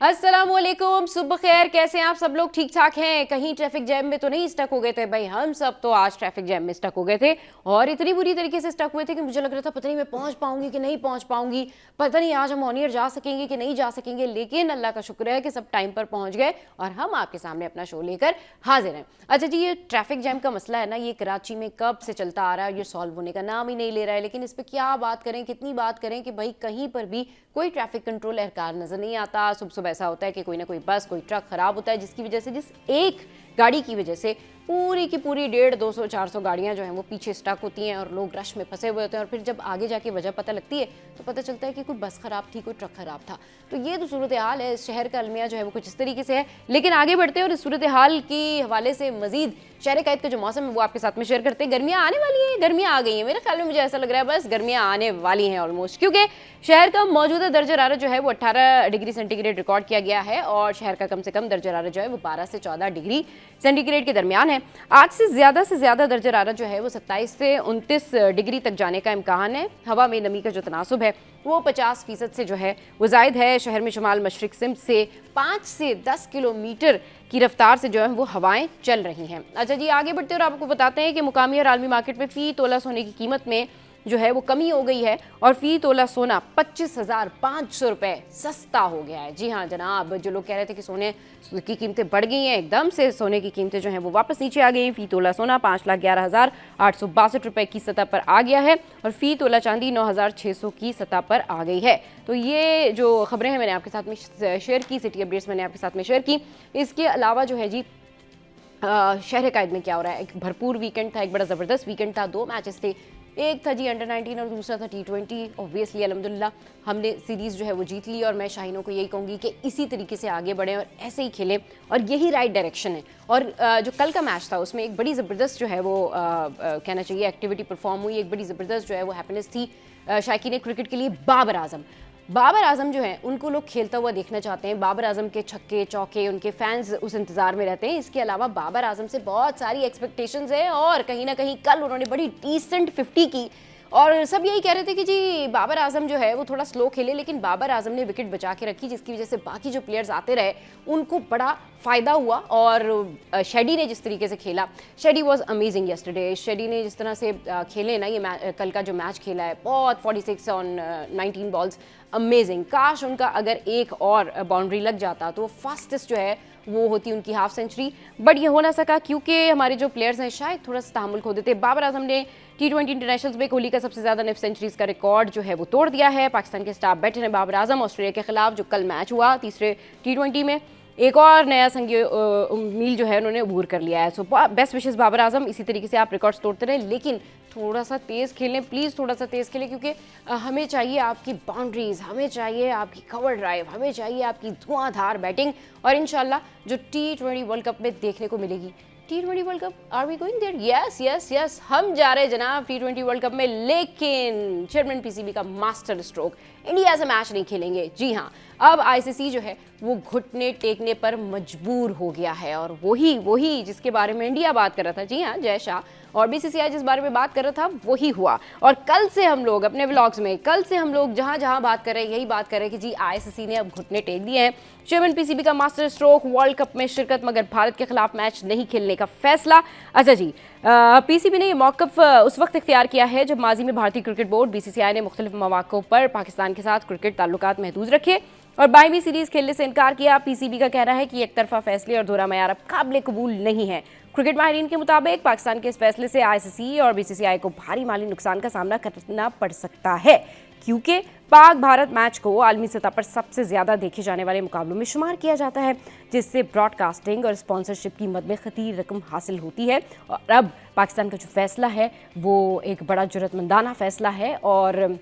अस्सलामुअलैकुम, सुबह खैर। कैसे हैं आप सब लोग? ठीक ठाक हैं? कहीं ट्रैफिक जैम में तो नहीं स्टक हो गए थे? भाई हम सब तो आज ट्रैफिक जैम में स्टक हो गए थे और इतनी बुरी तरीके से स्टक हुए थे कि मुझे लग रहा था पता नहीं मैं पहुंच पाऊंगी कि नहीं पहुंच पाऊंगी, पता नहीं आज हम ऑनियर जा सकेंगे कि नहीं जा सकेंगे। लेकिन अल्लाह का शुक्र है कि सब टाइम पर पहुंच गए और हम आपके सामने अपना शो लेकर हाजिर हैं। अच्छा जी, ये ट्रैफिक जैम का मसला है ना, ये कराची में कब से चलता आ रहा है, ये सॉल्व होने का नाम ही नहीं ले रहा है। लेकिन इस पर क्या बात करें, कितनी बात करें कि भाई कहीं पर भी कोई ट्रैफिक कंट्रोल एहलकार नजर नहीं आता। सुबह सुबह ऐसा होता है कि कोई ना कोई बस, कोई ट्रक खराब होता है, जिसकी वजह से, जिस एक गाड़ी की वजह से पूरी की पूरी 150-200-400 गाड़ियां जो हैं वो पीछे स्टक होती हैं और लोग रश में फंसे हुए होते हैं। और फिर जब आगे जाके वजह पता लगती है तो पता चलता है कि कोई बस खराब थी, कोई ट्रक खराब था। तो ये तो सूरत हाल है। इस शहर का अलमिया जो है वो कुछ इस तरीके से है। लेकिन आगे बढ़ते हैं और इस सूरत हाल की हवाले से मजीद शहर कैद का जो मौसम है वो आपके साथ में शेयर करते हैं। गर्मियां आने वाली हैं, गर्मियां आ गई हैं। मेरे ख्याल में मुझे ऐसा लग रहा है बस गर्मियां आने वाली हैं ऑलमोस्ट, क्योंकि शहर का मौजूदा दर्जा हरारत जो है वो 18 डिग्री सेंटीग्रेड रिकॉर्ड किया गया है और शहर का कम से कम दर्जा हरारत जो है वो 12 से 14 डिग्री सेंटीग्रेड के दरमियान है। आज से ज़्यादा दर्जा हरारत जो है वो 27 से 29 डिग्री तक जाने का इम्कान है। हवा में नमी का जो तनासुब है वो 50% से जो है वो जायद है। शहर में शुमाल मशरिक सिमत से 5 से 10 किलोमीटर की रफ्तार से जो है वो हवाएं चल रही हैं। अच्छा जी, आगे बढ़ते और आपको बताते हैं कि मुकामी और आलमी मार्केट में फ़ी तोला सोने की कीमत में जो है वो कमी हो गई है और फ़ी तोला सोना 25,500 रुपये सस्ता हो गया है। जी हाँ जनाब, जो लोग कह रहे थे कि सोने की कीमतें बढ़ गई हैं, एकदम से सोने की कीमतें जो हैं वो वापस नीचे आ गई हैं। फ़ी तोला सोना 5,11,862 रुपये की सतह पर आ गया है और फ़ी तोला चांदी 9,600 की सतह पर आ गई है। तो ये जो खबरें हैं मैंने आपके साथ में शेयर की, सिटी अपडेट्स मैंने आपके साथ में शेयर की। इसके अलावा जो है जी शहर कैद में क्या हो रहा है, एक भरपूर वीकेंड था, एक बड़ा ज़बरदस्त वीकेंड था। 2 मैचेस थे, एक था जी अंडर 19 और दूसरा था T20। ऑब्वियसली अल्हम्दुलिल्लाह हमने सीरीज़ जो है वो जीत ली और मैं शाहीनों को यही कहूँगी कि इसी तरीके से आगे बढ़ें और ऐसे ही खेलें और यही राइट डायरेक्शन है। और जो कल का मैच था उसमें एक बड़ी ज़बरदस्त जो है वो कहना चाहिए एक्टिविटी परफॉर्म हुई। एक बड़ी ज़बरदस्त जो है वो हैप्पीनेस थी शायकीन क्रिकेट के लिए। बाबर आजम जो है उनको लोग खेलता हुआ देखना चाहते हैं। बाबर आजम के छक्के चौके, उनके फैंस उस इंतजार में रहते हैं। इसके अलावा बाबर आजम से बहुत सारी एक्सपेक्टेशंस है और कहीं ना कहीं कल उन्होंने बड़ी डिसेंट 50 की और सब यही कह रहे थे कि जी बाबर आजम जो है वो थोड़ा स्लो खेले, लेकिन बाबर आजम ने विकेट बचा के रखी, जिसकी वजह से बाकी जो प्लेयर्स आते रहे उनको बड़ा फ़ायदा हुआ। और शेडी ने जिस तरीके से खेला, shady was amazing yesterday. Shady ने जिस तरह से खेले ना, ये कल का जो मैच खेला है बहुत 46 ऑन 19 बॉल्स, अमेजिंग। काश उनका अगर एक और बाउंड्री लग जाता तो फास्टेस्ट जो है वो होती उनकी हाफ सेंचुरी, बट ये हो ना सका क्योंकि हमारे जो प्लेयर्स हैं शायद थोड़ा सा तहम्मुल खो देते। बाबर आजम ने T20 इंटरनेशनल्स में कोहली का सबसे ज़्यादा नेफ सेंचुरीज का रिकॉर्ड जो है वो तोड़ दिया है। पाकिस्तान के स्टार बैटर हैं बाबर आजम। ऑस्ट्रेलिया के खिलाफ जो कल मैच हुआ तीसरे T20 में, एक और नया संगी मील जो है उन्होंने अबूर कर लिया है। So best wishes Babar Azam, इसी तरीके से आप रिकॉर्ड्स तोड़ते रहें, लेकिन थोड़ा सा तेज़ खेलें प्लीज़, थोड़ा सा तेज़ खेलें, क्योंकि हमें चाहिए आपकी बाउंड्रीज, हमें चाहिए आपकी कवर ड्राइव, हमें चाहिए आपकी धुआंधार बैटिंग और इंशाल्लाह जो T20 वर्ल्ड कप में देखने को मिलेगी। T20 world cup, are we going there? Yes yes yes, हम जा रहे हैं जनाब T20 वर्ल्ड कप में, लेकिन चेयरमैन पीसीबी का मास्टर स्ट्रोक, इंडिया से मैच नहीं खेलेंगे। जी हाँ, अब आईसीसी जो है वो घुटने टेकने पर मजबूर हो गया है और वही जिसके बारे में इंडिया बात कर रहा था, जी हाँ जय शाह, और बीसीसीआई जिस बारे में बात कर रहा था वही हुआ। और कल से हम लोग अपने व्लॉग्स में, कल से हम लोग जहाँ बात कर रहे हैं यही बात कर रहे हैं कि जी आईसीसी ने अब घुटने टेक दिए हैं। चेयरमैन पीसीबी का मास्टर स्ट्रोक, वर्ल्ड कप में शिरकत मगर भारत के खिलाफ मैच नहीं खेलने का फैसला। अच्छा जी, पीसीबी ने यह मौक़िफ़ उस वक्त इख्तियार किया है जब माजी में भारतीय क्रिकेट बोर्ड बीसीसीआई ने मुख्तलिफ मौक़ों पर पाकिस्तान के साथ क्रिकेट ताल्लुकात महदूद रखे और 22वीं सीरीज़ खेलने से इनकार किया। पीसीबी का कहना है कि एक तरफा फैसले और दोहरा मयार अब काबिल कबूल नहीं है। क्रिकेट माहिरीन के मुताबिक पाकिस्तान के इस फैसले से आईसीसी और बीसीसीआई को भारी माली नुकसान का सामना करना पड़ सकता है, क्योंकि पाक भारत मैच को आलमी सतह पर सबसे ज़्यादा देखे जाने वाले मुकाबलों में शुमार किया जाता है, जिससे ब्रॉडकास्टिंग और स्पॉन्सरशिप की मद में खतीर रकम हासिल होती है। और अब पाकिस्तान का जो फैसला है वो एक बड़ा जुर्रतमंदाना फैसला है और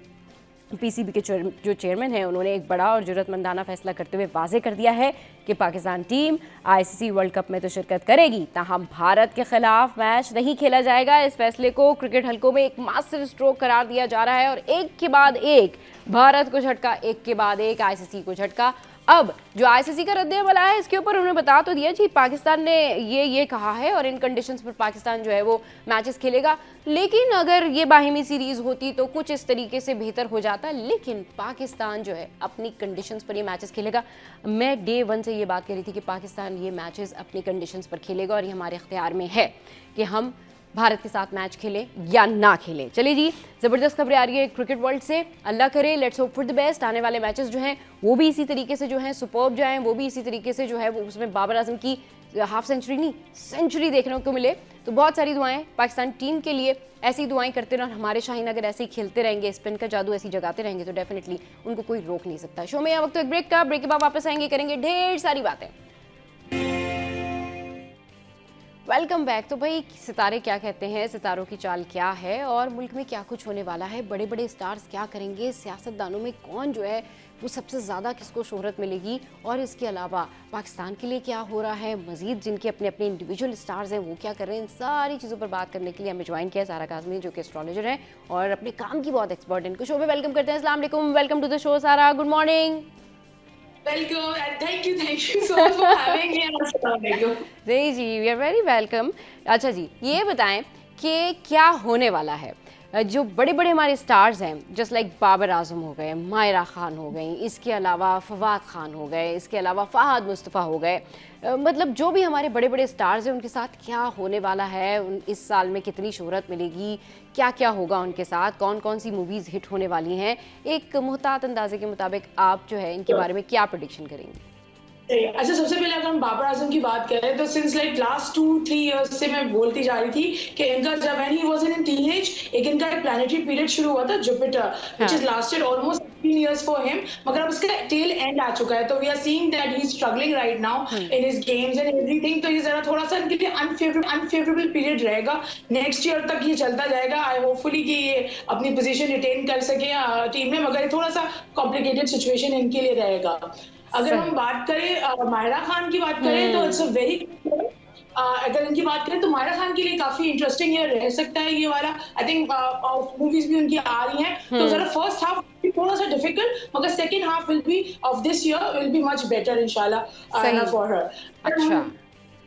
पीसीबी के जो चेयरमैन हैं उन्होंने एक बड़ा और जुर्रतमंदाना फैसला करते हुए वाजे कर दिया है कि Pakistan team ICC world cup में तो शिरकत करेगी, ताहम भारत के खिलाफ मैच नहीं खेला जाएगा। इस फैसले को क्रिकेट हलकों में एक मास्टर स्ट्रोक करार दिया जा रहा है और एक के बाद एक भारत को झटका, एक के बाद एक आईसीसी को झटका। अब जो आईसीसी का रद्द-ए-अमल आया है इसके ऊपर उन्होंने बता तो दिया जी, पाकिस्तान ने ये कहा है और इन कंडीशंस पर पाकिस्तान जो है वो मैचेस खेलेगा। लेकिन अगर ये बाहिमी सीरीज होती तो कुछ इस तरीके से बेहतर हो जाता, लेकिन पाकिस्तान जो है अपनी कंडीशंस पर ये मैचेस खेलेगा। मैं डे 1 से ये बात कर रही थी कि पाकिस्तान ये मैचेस अपनी कंडीशंस पर खेलेगा और ये हमारे इख्तियार में है कि हम भारत के साथ मैच खेलें या ना खेलें। चलिए जी, ज़बरदस्त खबरें आ रही है क्रिकेट वर्ल्ड से। अल्लाह करे, let's hope for the best. आने वाले मैचेस जो हैं वो भी इसी तरीके से जो हैं सुपर्ब जाएं, वो भी इसी तरीके से जो है वो उसमें बाबर आजम की हाफ सेंचुरी नहीं सेंचुरी देखने को मिले। तो बहुत सारी दुआएं पाकिस्तान टीम के लिए, ऐसी दुआएं करते रहें और हमारे शाहीन अगर ऐसे ही खेलते रहेंगे, स्पिन का जादू ऐसी जगाते रहेंगे तो डेफिनेटली उनको कोई रोक नहीं सकता। शो में यह वक्त एक ब्रेक का, ब्रेक के बाद वापस आएंगे, करेंगे ढेर सारी बातें। Welcome back. तो भाई सितारे क्या कहते हैं, सितारों की चाल क्या है और मुल्क में क्या कुछ होने वाला है, बड़े बड़े स्टार्स क्या करेंगे, सियासतदानों में कौन जो है वो सबसे ज़्यादा किसको शोहरत मिलेगी, और इसके अलावा पाकिस्तान के लिए क्या हो रहा है, मजीद जिनके अपने अपने इंडिविजुअल स्टार्स हैं वो क्या कर रहे हैं, इन सारी चीज़ों पर बात करने के लिए हमें ज्वाइन किया सारा काज़मी जो कि एस्ट्रोलॉजर हैं और अपने काम की बहुत एक्सपर्ट हैं। इनको शो में वेलकम करते हैं। अस्सलाम वालेकुम, वेलकम टू द शो सारा, good morning. Welcome and thank you so much for having me. Assalamualaikum. जी, वी आर वेरी वेलकम। अच्छा जी, ये बताएं कि क्या होने वाला है। जो बड़े बड़े हमारे स्टार्स हैं जस्ट लाइक बाबर आजम हो गए, मायरा खान हो गई, इसके अलावा फवाद खान हो गए, इसके अलावा फहद मुस्तफ़ा हो गए, मतलब जो भी हमारे बड़े बड़े स्टार्स हैं उनके साथ क्या होने वाला है, इस साल में कितनी शोहरत मिलेगी, क्या क्या होगा उनके साथ, कौन कौन सी मूवीज़ हिट होने वाली हैं, एक मुहतात अंदाजे के मुताबिक आप जो है इनके बारे में क्या प्रेडिक्शन करेंगे? अच्छा, सबसे पहले अगर हम बाबर आजम की बात करें तो सिंस लाइक लास्ट 2-3 इयर्स से मैं बोलती जा रही थी कि इनका जब when he was in teenage एक इनका एक प्लैनेटरी पीरियड शुरू हुआ था Jupiter, which is lasted almost 15 years for him, मगर अब उसका टेल एंड आ चुका है। तो we are seeing that he is struggling right now in his games and everything. तो ये जरा थोड़ा सा इनके लिए अनफेवरेबल पीरियड रहेगा, नेक्स्ट ईयर तक ये चलता जाएगा। आई होपफुली कि ये अपनी पोजीशन रिटेन कर सके टीम में, मगर थोड़ा सा कॉम्प्लिकेटेड सिचुएशन इनके लिए रहेगा। अगर हम बात करें मायरा खान की बात करें तो इट्स अ वेरी अगर इनकी बात करें तो मायरा खान के लिए काफी इंटरेस्टिंग ये रह सकता है ये वाला। आई थिंक मूवीज भी उनकी आ रही हैं तो जरा फर्स्ट हाफ थोड़ा सा डिफिकल्ट, मगर second half will B of this year will be much better इंशाल्लाह फॉर हर। अच्छा,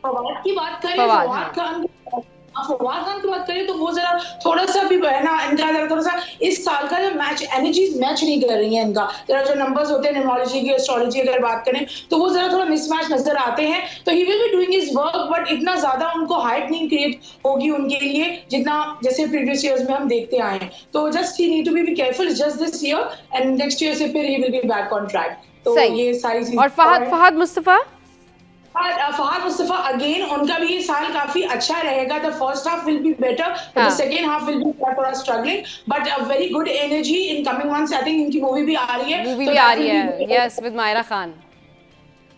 फवाद की बात करें, फवाद खान की बात करें तो वो जरा थोड़ा सा भी है ना, इनका जरा थोड़ा सा इस साल का जो मैच एनर्जीज मैच नहीं कर रही हैं इनका, जरा जो नंबर्स होते हैं न्यूमरोलॉजी की एस्ट्रोलॉजी अगर बात करें तो वो जरा थोड़ा मिसमैच नजर आते हैं। तो ही will be doing his work but इतना ज्यादा उनको हाइप नहीं क्रिएट होगी उनके लिए जितना जैसे प्रीवियस ईयर्स में हम देखते आए हैं। तो just he need to be careful just this year and next year से फिर he will be back on track. तो ये सारी चीजें। और फहद मुस्तफ़ा फहद मुस्तफा अगेन उनका भी ये साल काफी अच्छा रहेगा। The first half will be better, the second half will be थोड़ा struggling but a very good energy in coming months. I think इनकी मूवी भी आ रही है, यस, विद मायरा खान।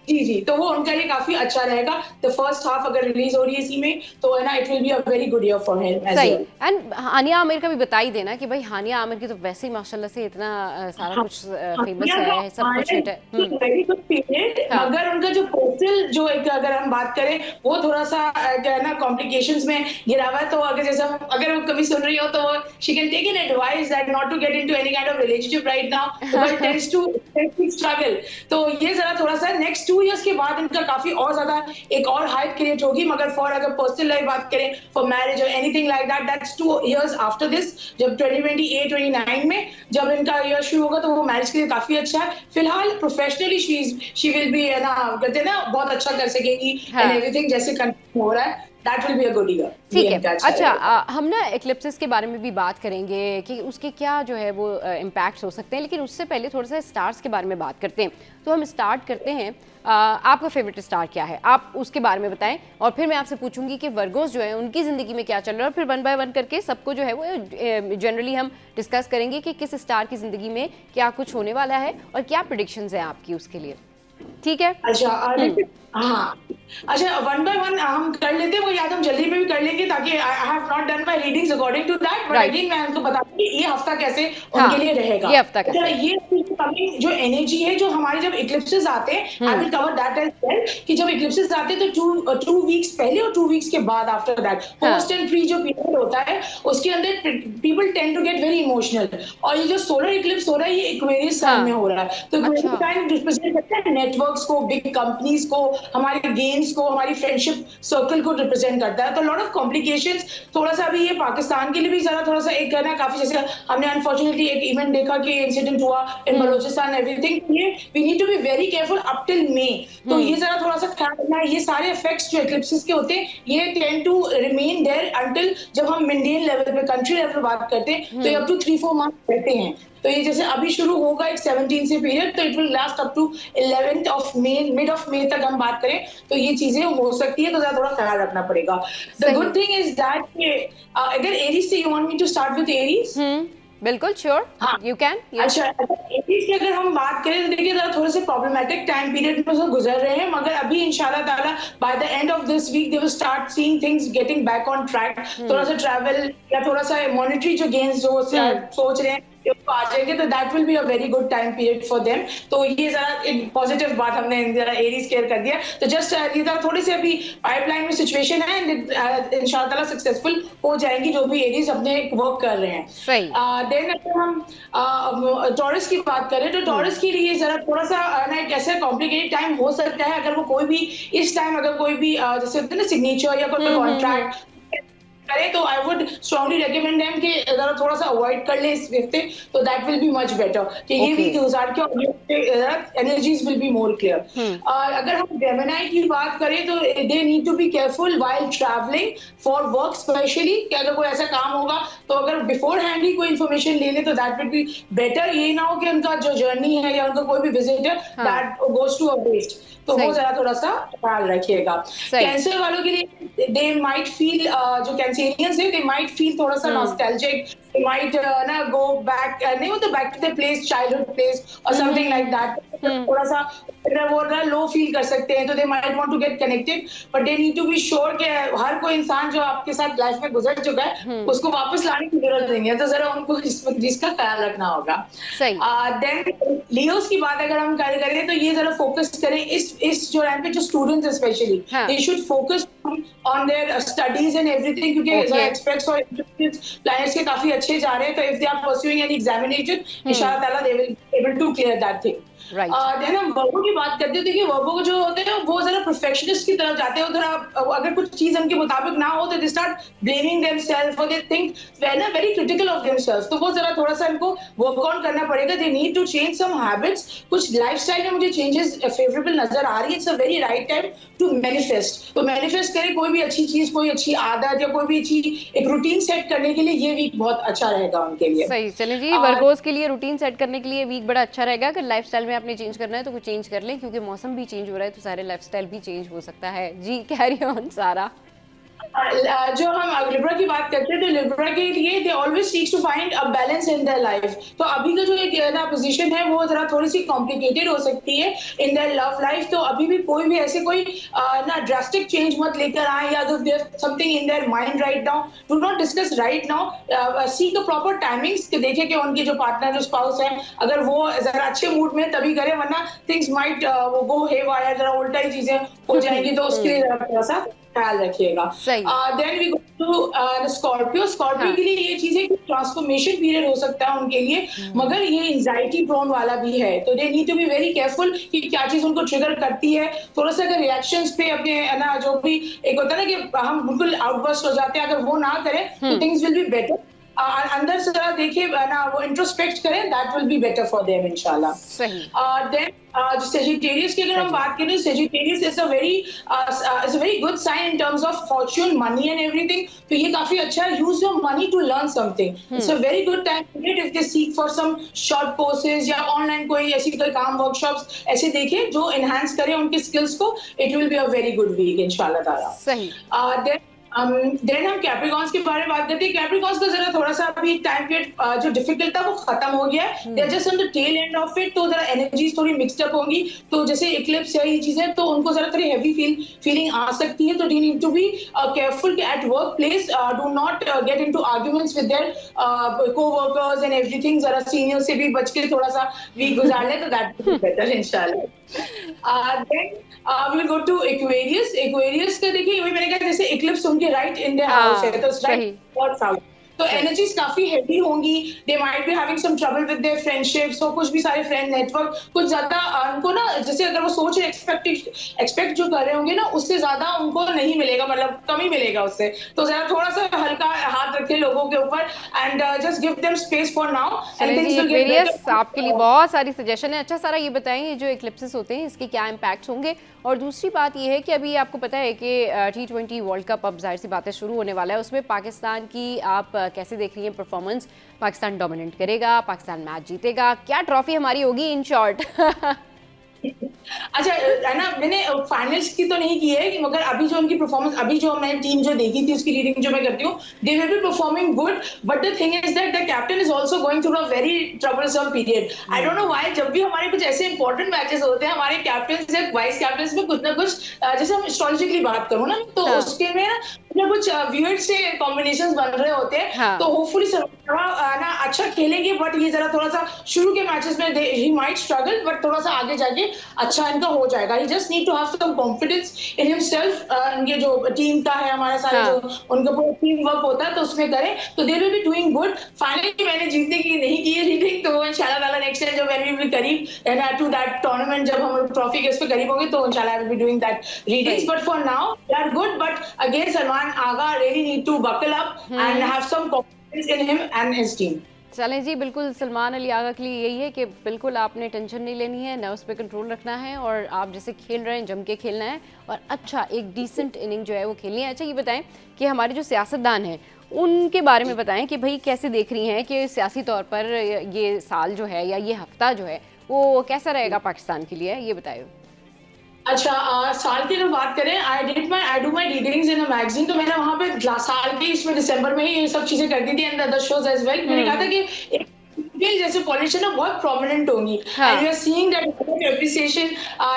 जी, तो वो उनका लिए काफी अच्छा रहेगा। द फर्स्ट हाफ अगर रिलीज हो रही है इसी में तो है ना, it will be a very good year for him as well. And Hania Aamir का भी बता ही देना कि भाई हानिया आमिर की तो वैसे ही माशाल्लाह से इतना सारा कुछ फेमस है, सब कुछ हिट है। वेरी गुड पीरियड, मगर उनका जो पर्सनल जो एक अगर हम बात करें वो थोड़ा सा क्या है ना कॉम्प्लिकेशंस में गिरा हुआ है। तो अगर जैसे अगर वो कभी सुन रही हो तो she can take an advice that not to get into any kind of relationship right now because it tends to struggle. तो ये जरा थोड़ा सा नेक्स्ट 2 इयर्स के बाद इनका काफी और ज्यादा एक और हाइप क्रिएट होगी। मगर फॉर अगर पर्सनल लाइफ बात करें फॉर मैरिज और anything like that that's 2 years after this, जब 2028-29 में जब इनका ईयर शुरू होगा तो वो मैरिज के लिए काफी अच्छा है। फिलहाल प्रोफेशनली शी विल बी ना कहते हैं ना बहुत अच्छा कर सकेगी एंड एवरीथिंग जैसे कंटिन्यू हो रहा है that will be a good year. ठीक है। अच्छा, हम ना एक्लिप्सिस के बारे में भी बात करेंगे कि उसके क्या जो है वो इम्पैक्ट्स हो सकते हैं, लेकिन उससे पहले थोड़ा सा स्टार्स के बारे में बात करते हैं। तो हम स्टार्ट करते हैं, आपका फेवरेट स्टार क्या है, आप उसके बारे में बताएं और फिर मैं आपसे पूछूंगी कि वर्गोस जो है उनकी ज़िंदगी में क्या चल रहा है और फिर 1 बाय 1 करके सबको जो है वो जनरली हम डिस्कस करेंगे कि किस स्टार की ज़िंदगी में क्या कुछ होने वाला है और क्या प्रेडिक्शंस हैं आपकी उसके लिए। ठीक है? अच्छा, हाँ अच्छा, वन बाय वन हम कर लेते हैं, वो याद हम जल्दी में भी कर लेंगे, ताकि I have not done my readings according to that, but right. Again मैं उनको बता दूं कि ये हफ्ता कैसे उनके हाँ, लिए रहेगा। ये हफ्ता अच्छा, कैसे? ये कमिंग जो एनर्जी है, जो हमारे जब इक्लिप्सेस आते हैं, I hmm. Will cover that as well, कि जब इक्लिप्सेस आते हैं तो टू वीक्स पहले और 2 वीक्स के बाद आफ्टर दैट पोस्ट हाँ। एंड प्री जो पीरियड होता है, उसके अंदर people tend to get very emotional. और ये जो सोलर इक्लिप्स हो रहा है, ये एक्वेरियस साइन में हाँ। हो रहा है, तो एक्वेरियस अच्छा। साइन रिप्रेजेंट करता है नेटवर्क्स को, बिग कंपनीज को, हमारे गेम्स को, हमारी फ्रेंडशिप सर्कल को रिप्रेजेंट करता है। तो लॉट ऑफ कॉम्प्लिकेशंस, थोड़ा सा अभी ये पाकिस्तान के लिए भी जरा थोड़ा सा एक करना काफी, जैसे हमने अनफॉर्चुनेटली एक इवेंट देखा कि इंसिडेंट हुआ इन हम्म। बलोचिस्तान एवरीथिंग, ये we need to be very careful up till May. तो ये हम्म। जरा थोड़ा सा ख्याल रखना है, ये सारे इफेक्ट्स जो एक्लिप्सिस के होते हैं, ये tend to remain there until, जब हम इंडियन लेवल पे, कंट्री लेवल पे बात करते हैं, तो ये अप टू 3-4 मंथ रहते हैं। तो ये जैसे अभी शुरू होगा एक 17 से पीरियड, तो it will last up to 11th of May, mid of May तक हम बात करें, तो ये चीजें हो सकती है, तो जरा थोड़ा ख्याल रखना पड़ेगा। द सही। गुड थिंग इज दैट अगर एरीज से, you want me to start with Aries? बिल्कुल श्योर। हाँ, यू कैन, यस। अच्छा, एटीज की अगर हम बात करें, तो देखिए जरा थोड़े से प्रॉब्लमेटिक टाइम पीरियड में से गुजर रहे हैं, मगर अभी इंशाल्लाह ताला by the end of this week they will start seeing things getting back on track. थोड़ा सा ट्रैवल या थोड़ा सा मॉनेटरी जो गेन्स जो सोच रहे हैं कि वो आ जाएंगे, तो that will be a very good time period for them. तो ये जरा एक पॉजिटिव बात हमने जरा एरीज केयर कर दिया। तो जस्ट ये जरा थोड़ी सी अभी पाइपलाइन में सिचुएशन है, इंशाल्लाह ताला सक्सेसफुल हो जाएंगी जो भी एरीज अपने वर्क कर रहे हैं। सही। देन अगर हम टॉरस की बात करें, तो टॉरस के लिए जरा थोड़ा सा ना एक ऐसा कॉम्प्लिकेटेड टाइम हो सकता है, अगर वो कोई भी इस टाइम अगर कोई भी जैसे होता है ना सिग्नेचर या कोई हम्म। कॉन्ट्रैक्ट करे, तो I would strongly recommend them कि जरा थोड़ा सा अवॉइड कर ले इस हफ्ते, तो that will be much better, कि ये ओके। वीक गुजार के energies will be more clear. Hmm. अगर हम जेमिनी की बात करें, तो they need to be careful while travelling for work specially, कि अगर कोई ऐसा काम होगा, तो अगर बिफोर हैंड ही कोई इन्फॉर्मेशन ले ले, तो दैट विल बी बेटर। ये ना हो कि उनका जो जर्नी है या उनका कोई भी विजिट है, हाँ। That goes to a waste, तो वो सही। जरा थोड़ा सा ख्याल रखिएगा। सही। कैंसर वालों के लिए दे माइट फील, जो कैंसेरियंस है, दे माइट फील थोड़ा सा नॉस्टैल्जिक, दे माइट ना गो बैक, नहीं होता back to the place, childhood place और समथिंग लाइक दैट, थोड़ा सा वो ना लो फील कर सकते हैं, तो they might want to get connected, but they need to be sure कि हर कोई इंसान जो आपके साथ लाइफ में गुजर चुका है, उसको वापस लाने की जरूरत नहीं है, तो जरा उनको इसका ख्याल रखना होगा। सही। देन लियोस की बात अगर हम करें, तो ये जरा फोकस करें इस जो टाइम पे, जो स्टूडेंट्स स्पेशली, हाँ। They should focus on their studies and everything, क्योंकि ओके। एक्सपेक्ट्स और प्लैनेट्स के काफी अच्छे जा रहे हैं, तो if they are pursuing any examination, इंशाल्लाह ताला they will able to clear that thing. Right. Then हम वर्बो की बात करते हैं, देखिए वर्बो जो होते हैं वो जरा परफेक्शनिस्ट की तरफ जाते हैं, थोड़ा अगर कुछ चीज उनके मुताबिक ना हो, तो दे स्टार्ट ब्लेमिंग देमसेल्फ, और they think very critical of themselves, तो वो जरा थोड़ा सा इनको वर्क ऑन करना पड़ेगा। They need to change some habits, कुछ लाइफस्टाइल में मुझे चेंजेस फेवरेबल नजर आ रही है, it's a very right time to manifest. तो मैनिफेस्ट करें कोई भी अच्छी चीज, कोई अच्छी आदत या कोई भी अच्छी एक रूटीन सेट करने के लिए, ये वीक बहुत अच्छा रहेगा उनके लिए। सही। चलें जी, वर्गोस के लिए रूटीन सेट करने के लिए वीक बड़ा अच्छा रहेगा। अगर लाइफस्टाइल में आपने चेंज करना है तो कुछ चेंज कर लें, क्योंकि मौसम भी चेंज हो रहा है, तो सारे लाइफस्टाइल भी चेंज हो सकता है। जी, कैरी ऑन सारा। जो हम लिब्रा की बात करते हैं, तो लिब्रा के लिए they always seeks to find a balance in their life. तो अभी का जो एक ना पोजीशन है, वो जरा थोड़ी सी कॉम्प्लिकेटेड हो सकती है इन देयर लव लाइफ, तो अभी भी कोई भी ऐसे कोई ना ड्रास्टिक चेंज मत लेकर आए, या there something in their mind right now, do not discuss right now, seek a proper timings, कि देखें कि उनके जो पार्टनर जो स्पाउस है, अगर वो जरा अच्छे मूड में तभी करें, वरना थिंग्स माइट वो गो हेवायर, जरा उल्टा ही चीजें हो जाएंगी, तो उसके लिए जरा थोड़ा सा ख्याल रखिएगा। सही। Then we go to Scorpio. Scorpio हाँ। के लिए ये चीजें ट्रांसफॉर्मेशन पीरियड हो सकता है उनके लिए, मगर ये एंजाइटी प्रोन वाला भी है, तो they need to be very careful कि क्या चीज उनको ट्रिगर करती है। थोड़ा सा अगर रिएक्शंस पे अपने ना, जो भी एक होता है ना कि हम बिल्कुल आउटबर्स्ट हो जाते हैं, अगर वो ना करें, तो थिंग्स विल बी बेटर। अंदर से जरा देखिए ना, वो इंट्रोस्पेक्ट करें, that will be better for them इंशाल्लाह। सही। देन सेजिटेरियस की अगर हम बात करें, Sagittarius is a very good sign in terms of fortune, money and everything, तो ये काफी अच्छा है। Use your money to learn something, it's a very good time period if they seek for some short courses या online कोई ऐसी कोई काम, वर्कशॉप्स ऐसे देखें जो एनहांस करें उनके स्किल्स को, it will be a very good week इंशाल्लाह ताला। सही। देन देन हम कैप्रिकॉन्स के बारे में बात करते हैं। कैप्रिकॉन्स का जरा थोड़ा सा अभी टाइम पीरियड जो डिफिकल्ट था वो खत्म हो गया है। They are just on the tail end of it, तो जरा एनर्जीज थोड़ी मिक्सड अप होंगी। तो जैसे इक्लिप्स है ये चीजें, तो उनको जरा थोड़ी हैवी फीलिंग आ सकती है। तो they need to be careful at work place, do not get into arguments with their coworkers and everything. जरा सीनियर से भी बच के थोड़ा सा वीक गुजार ले, तो दैट विल बी बेटर इंशाल्लाह। Then we will go to Aquarius. Aquarius का देखिए, वही मैंने कहा जैसे इक्लिप्स उनके राइट इन द हाउस है, तो सही। राइट और साउथ, तो एनर्जीज काफी हेवी होंगी। They might be having some trouble with their friendships, और कुछ भी सारे फ्रेंड नेटवर्क कुछ ज्यादा उनको ना, जैसे अगर वो सोच रहे एक्सपेक्ट जो कर रहे होंगे ना, उससे ज्यादा उनको नहीं मिलेगा, मतलब कम ही मिलेगा उससे। तो जरा थोड़ा सा हल्का हाथ रखे लोगों के ऊपर, and just give them space for now and चलिए थिंग्स जी, विल गेट एक्वेरियस आपके लिए बेटर। बहुत सारी सजेशन है। अच्छा सारा ये बताएं, ये जो इक्लिप्सेस होते हैं इसके क्या इम्पैक्ट होंगे? और दूसरी बात ये है कि अभी आपको पता है कि T20 वर्ल्ड कप अब जाहिर सी बातें शुरू होने वाला है, उसमें पाकिस्तान की आप कैसे देख रही हैं परफॉर्मेंस? पाकिस्तान डोमिनेट करेगा? पाकिस्तान मैच जीतेगा? क्या ट्रॉफी हमारी होगी इन शॉर्ट? अच्छा, है ना, मैंने फाइनल्स की तो नहीं की है, मगर अभी जो उनकी परफॉर्मेंस, अभी जो मैंने टीम जो देखी थी उसकी रीडिंग जो मैं करती हूँ, they will be performing good. But the thing is that the captain is also going through a very troublesome period. I don't know why, जब भी हमारे कुछ ऐसे इंपॉर्टेंट मैचेस होते हैं, हमारे कैप्टन या वाइस कैप्टन में कुछ ना कुछ, जैसे हम एस्ट्रोलॉजिकली बात करूँ ना, तो हाँ उसके में ना कुछ वियर्ड से कॉम्बिनेशंस बन रहे होते हैं। हाँ। तो होपफुली ना अच्छा खेलेंगे, बट ये जरा थोड़ा सा शुरू के मैचेस में ही माइट स्ट्रगल, बट थोड़ा सा आगे जाके अच्छा इनका हो जाएगा। He just need to have some confidence in himself. ये जो टीम का है हमारा सारे जो हाँ उनका पूरा टीम वर्क होता है, तो उसमें करें तो they will be doing good. Finally मैंने जीतने की नहीं की है रीडिंग, तो इंशाल्लाह ताला नेक्स्ट टाइम जब व्हेन वी विल करीब एंड टू दैट टूर्नामेंट, जब हम ट्रॉफी के उस पे करीब होंगे, तो इंशाल्लाह I will be doing that readings. सही। But for now they are good, but again Salman Agha really need to buckle up and have some confidence in him and his team. चलें जी, बिल्कुल सलमान अली आगा के लिए यही है कि बिल्कुल आपने टेंशन नहीं लेनी है, नर्व्स पे कंट्रोल रखना है, और आप जैसे खेल रहे हैं जम के खेलना है, और अच्छा एक डिसेंट इनिंग जो है वो खेलनी है। अच्छा ये बताएं कि हमारे जो सियासतदान हैं उनके बारे में बताएं कि भाई कैसे देख रही हैं कि सियासी तौर पर ये साल जो है या ये हफ्ता जो है वो कैसा रहेगा पाकिस्तान के लिए, ये बताइए। अच्छा, साल की अगर बात करें, I do my readings in a magazine, तो मैंने वहां पे साल के इसमें दिसंबर में ही ये सब चीजें कर दी थी, and other shows as well. मैंने कहा था कि एक फीमेल जैसे पॉलिटिशियन ना बहुत प्रोमिनेंट होंगी, and we are seeing that appreciation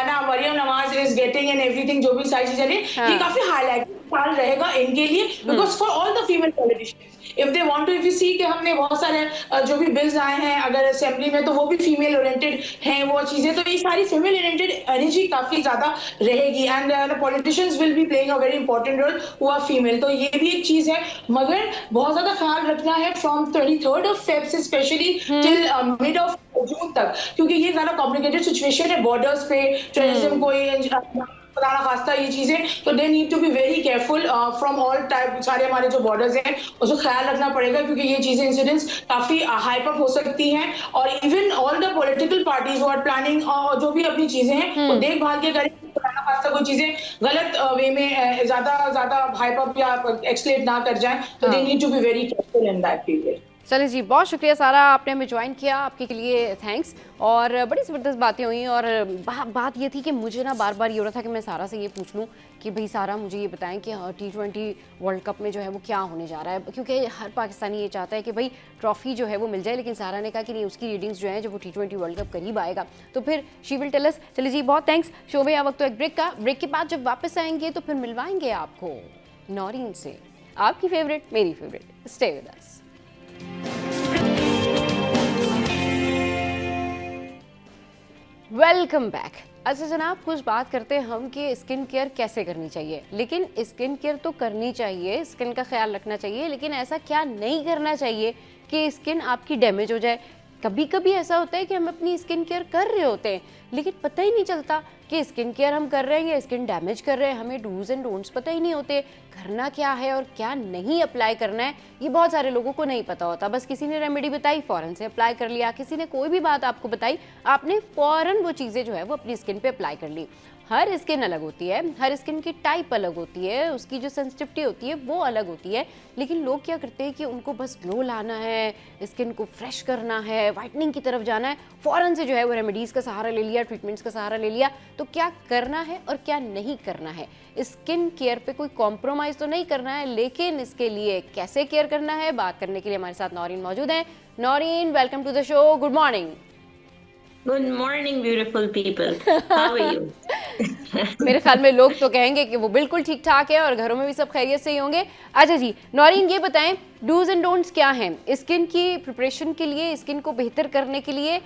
ना Maryam Nawaz is getting and everything, जो भी सारी चीजें ये काफी हाईलाइट साल रहेगा इनके लिए, because for all the female politicians if they want to, if you see कि हमने बहुत सारे जो भी बिल्स आए हैं अगर असेंबली में, तो वो भी फीमेल ओरिएंटेड हैं वो चीजें, तो ये सारी फीमेल ओरिएंटेड एनर्जी काफी ज्यादा रहेगी, and politicians will be playing a very important role who are female. तो ये भी एक चीज है, मगर बहुत ज्यादा ख्याल रखना है फ्रॉम 23rd of Feb से specially till mid of June तक, क्योंकि ये ज्यादा कॉम्प्लिकेटेड सिचुएशन है बॉर्डर्स पे, टेररिज्म को खुदा खास्ता ये चीजें, तो they need to be very careful from all type, सारे हमारे जो बॉर्डर्स हैं उसको ख्याल रखना पड़ेगा, क्योंकि ये चीजें इंसिडेंट्स काफी हाइप अप हो सकती हैं, और even all the political parties who are planning जो भी अपनी चीजें हैं वो देखभाल के करें, खुदा खास्ता कोई चीजें गलत वे में ज्यादा हाइप अप या एक्सलेट ना कर जाए, तो they need to be very careful in that period. चलिए जी, बहुत शुक्रिया सारा, आपने हमें ज्वाइन किया, आपके लिए थैंक्स। और बड़ी ज़बरदस्त बातें हुई, और बात ये थी कि मुझे ना बार बार ये हो रहा था कि मैं सारा से ये पूछ लूँ कि भाई सारा मुझे ये बताएं कि T20 वर्ल्ड कप में जो है वो क्या होने जा रहा है, क्योंकि हर पाकिस्तानी ये चाहता है कि भाई ट्रॉफी जो है वो मिल जाए, लेकिन सारा ने कहा कि नहीं, उसकी रीडिंग्स जो है जब वो T20 वर्ल्ड कप करीब आएगा तो फिर शी विल टेल अस। चलिए जी, बहुत थैंक्स शोभे। वक्त तो एक ब्रेक के बाद जब वापस आएंगे तो फिर मिलवाएंगे आपको नौरीन से, आपकी फेवरेट मेरी favourite. Stay with us. Welcome back. अच्छा जनाब, कुछ बात करते हैं हम कि स्किन केयर कैसे करनी चाहिए। लेकिन स्किन केयर तो करनी चाहिए, स्किन का ख्याल रखना चाहिए, लेकिन ऐसा क्या नहीं करना चाहिए कि स्किन आपकी डैमेज हो जाए। कभी कभी ऐसा होता है कि हम अपनी स्किन केयर कर रहे होते हैं लेकिन पता ही नहीं चलता कि स्किन केयर हम कर रहे हैं या स्किन डैमेज कर रहे हैं, हमें डूज एंड डोंट्स पता ही नहीं होते, करना क्या है और क्या नहीं अप्लाई करना है ये बहुत सारे लोगों को नहीं पता होता। बस किसी ने रेमेडी बताई, फ़ौरन से अप्लाई कर लिया, किसी ने कोई भी बात आपको बताई, आपने फ़ौरन वो चीज़ें जो है वो अपनी स्किन पे अप्लाई कर ली। हर स्किन अलग होती है, हर स्किन की टाइप अलग होती है, उसकी जो सेंसिटिविटी होती है वो अलग होती है। लेकिन लोग क्या करते हैं कि उनको बस ग्लो लाना है, स्किन को फ्रेश करना है, वाइटनिंग की तरफ जाना है, फ़ौरन से जो है वो रेमेडीज़ का सहारा ले लिया, ट्रीटमेंट्स का सहारा ले लिया। तो क्या करना है और क्या नहीं करना है? स्किन केयर पे कोई कॉम्प्रोमाइज़ तो नहीं करना है, लेकिन इसके लिए कैसे केयर करना है, बात करने के लिए हमारे साथ नौरीन मौजूद हैं। Naureen, welcome to the show, good morning. Good morning, beautiful people. How are you? मेरे ख्याल में लोग तो कहेंगे कि वो बिल्कुल ठीक ठाक है और घरों में भी सब खैरियत से ही होंगे। अच्छा जी, नौरीन ये बताएं, डूज एंड डोंट्स क्या हैं स्किन की प्रिपरेशन के लिए, स्किन को बेहतर करने के लिए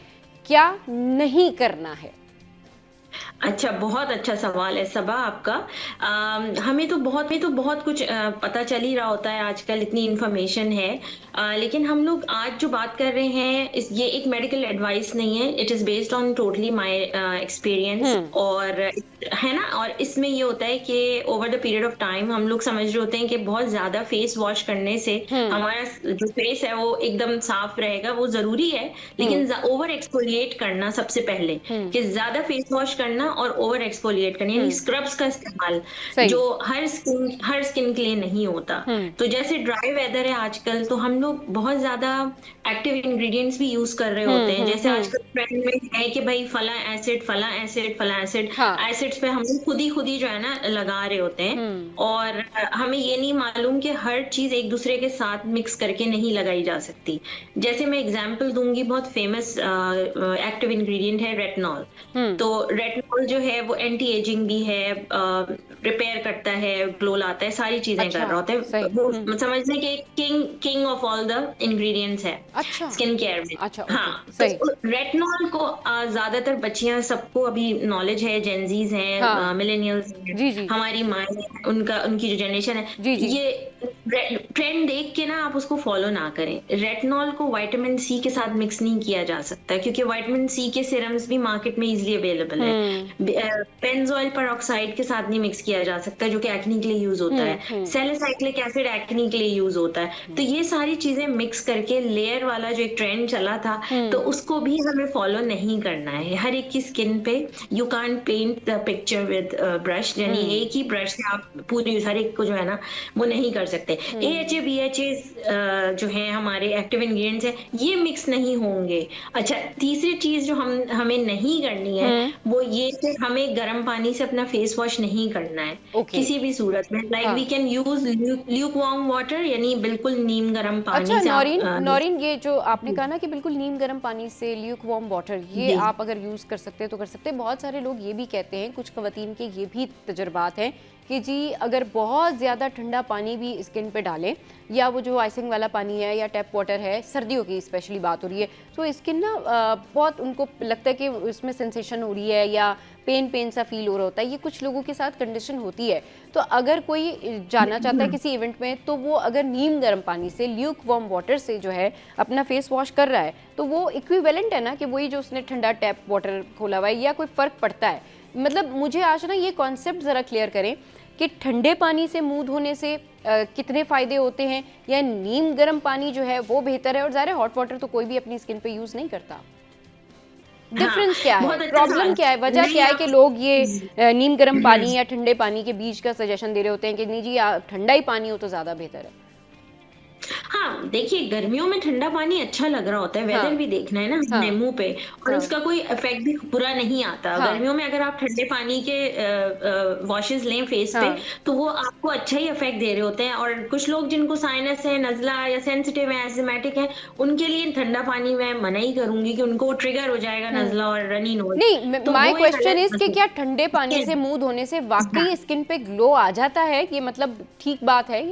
क्या नहीं करना है? अच्छा, बहुत अच्छा सवाल है सबा आपका। हमें तो बहुत कुछ पता चल ही रहा होता है आजकल, इतनी इन्फॉर्मेशन है। लेकिन हम लोग आज जो बात कर रहे हैं ये एक मेडिकल एडवाइस नहीं है, it is based on totally my experience. और है ना, और इसमें ये होता है कि over the period of time हम लोग समझ रहे होते हैं कि बहुत ज़्यादा फेस वॉश करने से हमारा जो फेस है वो एकदम साफ रहेगा, वो ज़रूरी है। लेकिन ओवर एक्सफोलिएट करना सबसे पहले, कि ज़्यादा फेस वॉश करना और ओवर एक्सफोलिएट करना, यानी स्क्रब्स का इस्तेमाल जो हर स्किन के लिए नहीं होता। तो जैसे ड्राई वेदर है आजकल, तो हम लोग बहुत ज्यादा एक्टिव इंग्रेडिएंट्स भी यूज कर रहे होते हैं। जैसे आजकल ट्रेंड में है कि भाई फला एसिड एसिड्स पे हम लोग खुद ही जो है ना लगा रहे होते हैं। और हमें ये नहीं मालूम कि हर चीज एक दूसरे के साथ मिक्स करके नहीं लगाई जा सकती। जैसे मैं एग्जांपल दूंगी, बहुत फेमस एक्टिव इंग्रेडिएंट है रेटिनॉल। तो रेटिनॉल जो है वो एंटी एजिंग भी है, रिपेयर करता है, ग्लो लाता है, सारी चीजें कर रहा होता है। वो समझने के king of all the ingredients है स्किन केयर में। हाँ, तो रेटिनॉल को ज्यादातर बच्चियां, सबको अभी नॉलेज है, जेनजीज हैं, मिलेनियल्स हैं, हमारी माँ उनकी जो जनरेशन है, ये ट्रेंड देख के ना आप उसको फॉलो ना करें। रेटिनॉल को विटामिन सी के साथ मिक्स नहीं किया जा सकता, क्योंकि विटामिन सी के सीरम्स भी मार्केट में इजीली अवेलेबल है। बेंजोइल पेरोक्साइड के साथ नहीं मिक्स किया जा सकता, जो कि एक्ने के लिए यूज होता है। सैलिसाइक्लिक एसिड एक्ने के लिए यूज होता है। तो ये सारी चीजें मिक्स करके लेयर वाला जो एक ट्रेंड चला था, तो उसको भी हमें फॉलो नहीं करना है। हर एक की स्किन पे you can't paint the picture with brush, यानी एक ही ब्रश से आप पूरी हर एक को जो है ना वो नहीं कर सकते। AHA BHA जो है हमारे एक्टिव इंग्रेडिएंट्स है, ये मिक्स नहीं होंगे। अच्छा, तीसरी चीज जो हमें नहीं करनी है वो ये कि हमें गर्म पानी से अपना फेस वॉश नहीं करना है किसी भी सूरत में। Like we can use lukewarm water, यानी बिल्कुल नीम गर्म पानी। अच्छा नौरीन, ये जो आपने कहा ना कि बिल्कुल नीम गर्म पानी से ल्यूक वार्म वाटर, ये आप अगर यूज कर सकते हैं तो कर सकते हैं। बहुत सारे लोग ये भी कहते हैं, कुछ खवातीन के ये भी तजुर्बात हैं कि जी अगर बहुत ज़्यादा ठंडा पानी भी स्किन पे डालें, या वो जो आइसिंग वाला पानी है या टैप वाटर है, सर्दियों की स्पेशली बात हो रही है, तो स्किन ना बहुत उनको लगता है कि उसमें सेंसेशन हो रही है या पेन सा फील हो रहा होता है। ये कुछ लोगों के साथ कंडीशन होती है। तो अगर कोई जाना चाहता है किसी इवेंट में, तो वो अगर नीम गर्म पानी से, ल्यूक वार्म वाटर से जो है अपना फेस वॉश कर रहा है, तो वो इक्विवेलेंट है ना कि वही जो उसने ठंडा टैप वाटर खोला हुआ है, या कोई फ़र्क पड़ता है? मतलब मुझे आज ना ये कॉन्सेप्ट ज़रा क्लियर करें कि ठंडे पानी से मुंह धोने से कितने फ़ायदे होते हैं, या नीम गर्म पानी जो है वो बेहतर है? और ज़ाहिर है हॉट वाटर तो कोई भी अपनी स्किन पे यूज़ नहीं करता। डिफरेंस क्या है, प्रॉब्लम क्या है, वजह क्या है कि लोग ये नीम गर्म पानी या ठंडे पानी के बीच का सजेशन दे रहे होते हैं कि नहीं जी ठंडा ही पानी हो तो ज़्यादा बेहतर है? हाँ, देखिए, गर्मियों में ठंडा पानी अच्छा लग रहा होता है, वेदर भी देखना है ना हमें मुंह पे, और उसका कोई इफेक्ट भी बुरा नहीं आता। गर्मियों में अगर आप ठंडे पानी के वॉशेस लें फेस पे, तो वो आपको अच्छा ही इफेक्ट दे रहे होते हैं। और कुछ लोग जिनको साइनस है, नजला या सेंसिटिव है, एस्थमेटिक है, उनके लिए ठंडा पानी मैं मना ही करूंगी कि उनको ट्रिगर हो जाएगा नजला और रनी नोज। नहीं, माय क्वेश्चन इज कि क्या ठंडे पानी से मुंह धोने से वाकई स्किन पे ग्लो आ जाता है? ये मतलब ठीक बात है?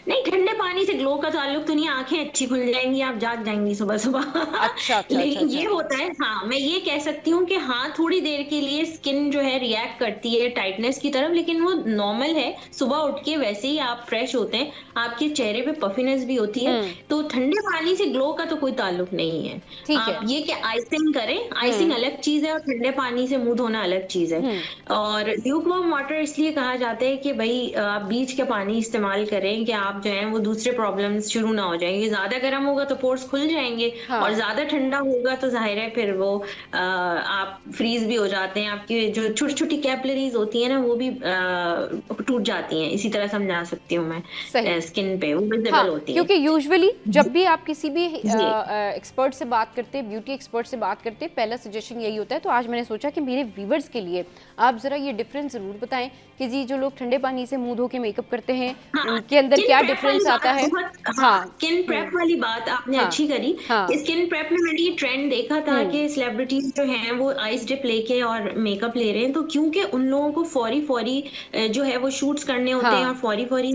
नहीं, ठंडे पानी से ग्लो का ताल्लुक तो नहीं, आंखें अच्छी खुल जाएंगी, आप जाग जाएंगी सुबह सुबह। अच्छा, लेकिन ये होता है, हाँ, मैं ये कह सकती हूँ कि हाँ, थोड़ी देर के लिए स्किन जो है रिएक्ट करती है टाइटनेस की तरफ, लेकिन वो नॉर्मल है। सुबह उठ के वैसे ही आप फ्रेश होते हैं, आपके चेहरे पे पफिनेस भी होती है। तो ठंडे पानी से ग्लो का तो कोई ताल्लुक नहीं है। आप ये कि आइसिंग करें, आइसिंग अलग चीज है और ठंडे पानी से मुंह धोना अलग चीज है। और ल्यूक वार्म वाटर इसलिए कहा जाता है कि भाई आप बीच का पानी इस्तेमाल करें, कि आप जो है वो दूसरे प्रॉब्लम्स शुरू ना हो जाएंगे। ज्यादा गर्म होगा तो पोर्स खुल जाएंगे, हाँ। और ज्यादा ठंडा होगा तो जाहिर है फिर वो आप फ्रीज भी हो जाते हैं, आपकी जो छोटी छोटी कैपिलरीज होती है ना वो भी टूट जाती हैं। इसी तरह समझा सकती हूँ मैं, सही। स्किन पे वो विजिबल हाँ, होती है। क्योंकि यूजुअली जब भी आप किसी भी जी। एक्सपर्ट से बात करते हैं, ब्यूटी एक्सपर्ट से बात करते हैं, पहला सजेशन यही होता है। तो आज मैंने सोचा कि मेरे व्यूवर्स के लिए आप जरा ये डिफरेंस जरूर बताएं कि जी जो लोग ठंडे पानी से मुंह धो के मेकअप करते हैं हाँ, उनके अंदर स्किन क्या प्रेप वाली डिफरेंस आता बात है। बहुत, हाँ, स्किन प्रेप वाली बात आपने हाँ, अच्छी करी। हाँ, स्किन प्रेप में मैंने ये ट्रेंड देखा था कि सेलिब्रिटीज जो हैं वो आइस डिप लेके और मेकअप ले रहे हैं, तो क्योंकि उन लोगों को फौरी फौरी जो है वो शूट्स करने होते हैं और हाँ, फौरी फौरी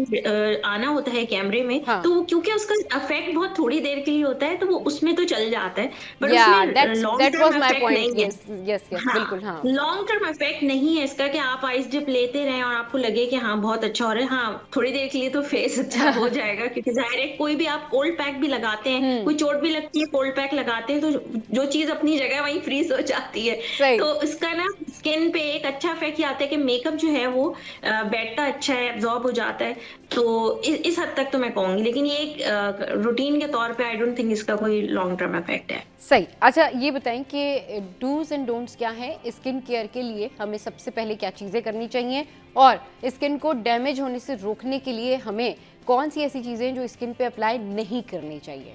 आना होता है कैमरे में, हाँ, तो वो क्योंकि उसका इफेक्ट बहुत थोड़ी देर के लिए होता है तो वो उसमें तो चल जाता है, बट या उसमें long that was term my effect point. नहीं है। यस यस यस, हाँ, बिल्कुल। हाँ, लॉन्ग टर्म इफेक्ट नहीं है इसका कि आप आइस डिप लेते रहें और आपको लगे कि हाँ बहुत अच्छा हो रहा है। हाँ, थोड़ी देर के लिए तो फेस अच्छा हो जाएगा, क्योंकि जाहिर है कोई भी आप कोल्ड पैक भी लगाते हैं, कोई चोट भी लगती है, कोल्ड पैक लगाते हैं, तो जो चीज अपनी जगह वहीं फ्रीज हो जाती है। सही। तो इसका ना स्किन पे एक अच्छा इफेक्ट ये आता है कि मेकअप जो है वो बैठता अच्छा है, एब्जॉर्ब हो जाता है। तो इस हद तक तो मैं कहूंगी, लेकिन ये एक रूटीन के तौर पे आई डोंट थिंक इसका कोई लॉन्ग टर्म इफेक्ट है। सही। अच्छा, ये बताएं कि डूज एंड डोंट्स क्या है स्किन केयर के लिए, हमें सबसे पहले क्या चीज़ें करनी चाहिए और स्किन को डैमेज होने से रोकने के लिए हमें कौन सी ऐसी चीज़ें जो स्किन पे अप्लाई नहीं करनी चाहिए।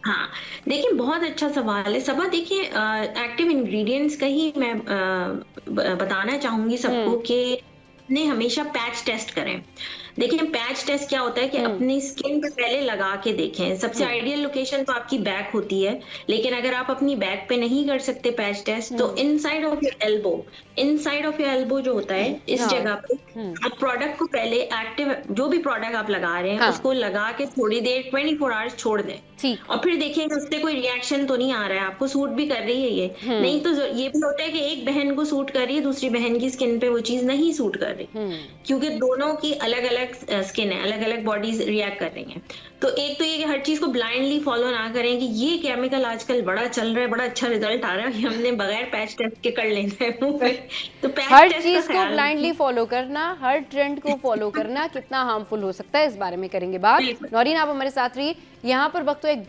हाँ, देखिए बहुत अच्छा सवाल है सबा। देखिए एक्टिव इंग्रेडिएंट्स का ही मैं बताना चाहूंगी सबको कि ने हमेशा पैच टेस्ट करें। देखिए पैच टेस्ट क्या होता है कि अपनी स्किन पे पहले लगा के देखें। सबसे आइडियल लोकेशन तो आपकी बैक होती है, लेकिन अगर आप अपनी बैक पे नहीं कर सकते पैच टेस्ट तो inside of your elbow, inside of your elbow जो होता है इस हाँ। जगह पे आप प्रोडक्ट को पहले एक्टिव, जो भी प्रोडक्ट आप लगा रहे हैं हाँ। उसको लगा के थोड़ी देर 24 आवर्स छोड़ दें, ठीक। और फिर देखिए उससे कोई रिएक्शन तो नहीं आ रहा है, आपको सूट भी कर रही है ये। नहीं तो ये भी होता है कि एक बहन को सूट कर रही है, दूसरी बहन की स्किन पे वो चीज नहीं सूट कर रही, क्योंकि दोनों की अलग अलग स्किन है, अलग अलग बॉडीज रिएक्ट कर रही हैं। तो एक तो ये कि हर चीज को ब्लाइंडली फॉलो ना करें कि ये केमिकल आजकल बड़ा चल रहा है, बड़ा अच्छा रिजल्ट आ रहा है, हमने बगैर पैच टेस्ट के कर लेना है मुंह पे। तो पैच हर टेस्ट चीज का को ख्याल ब्लाइंडली फॉलो करना, हर ट्रेंड को फॉलो करना कितना हार्मफुल हो सकता है, इस बारे में करेंगे बात। बिल्कुल। नौरीन, आप हमारे साथ रहिए। यहाँ पर वक्त तो एक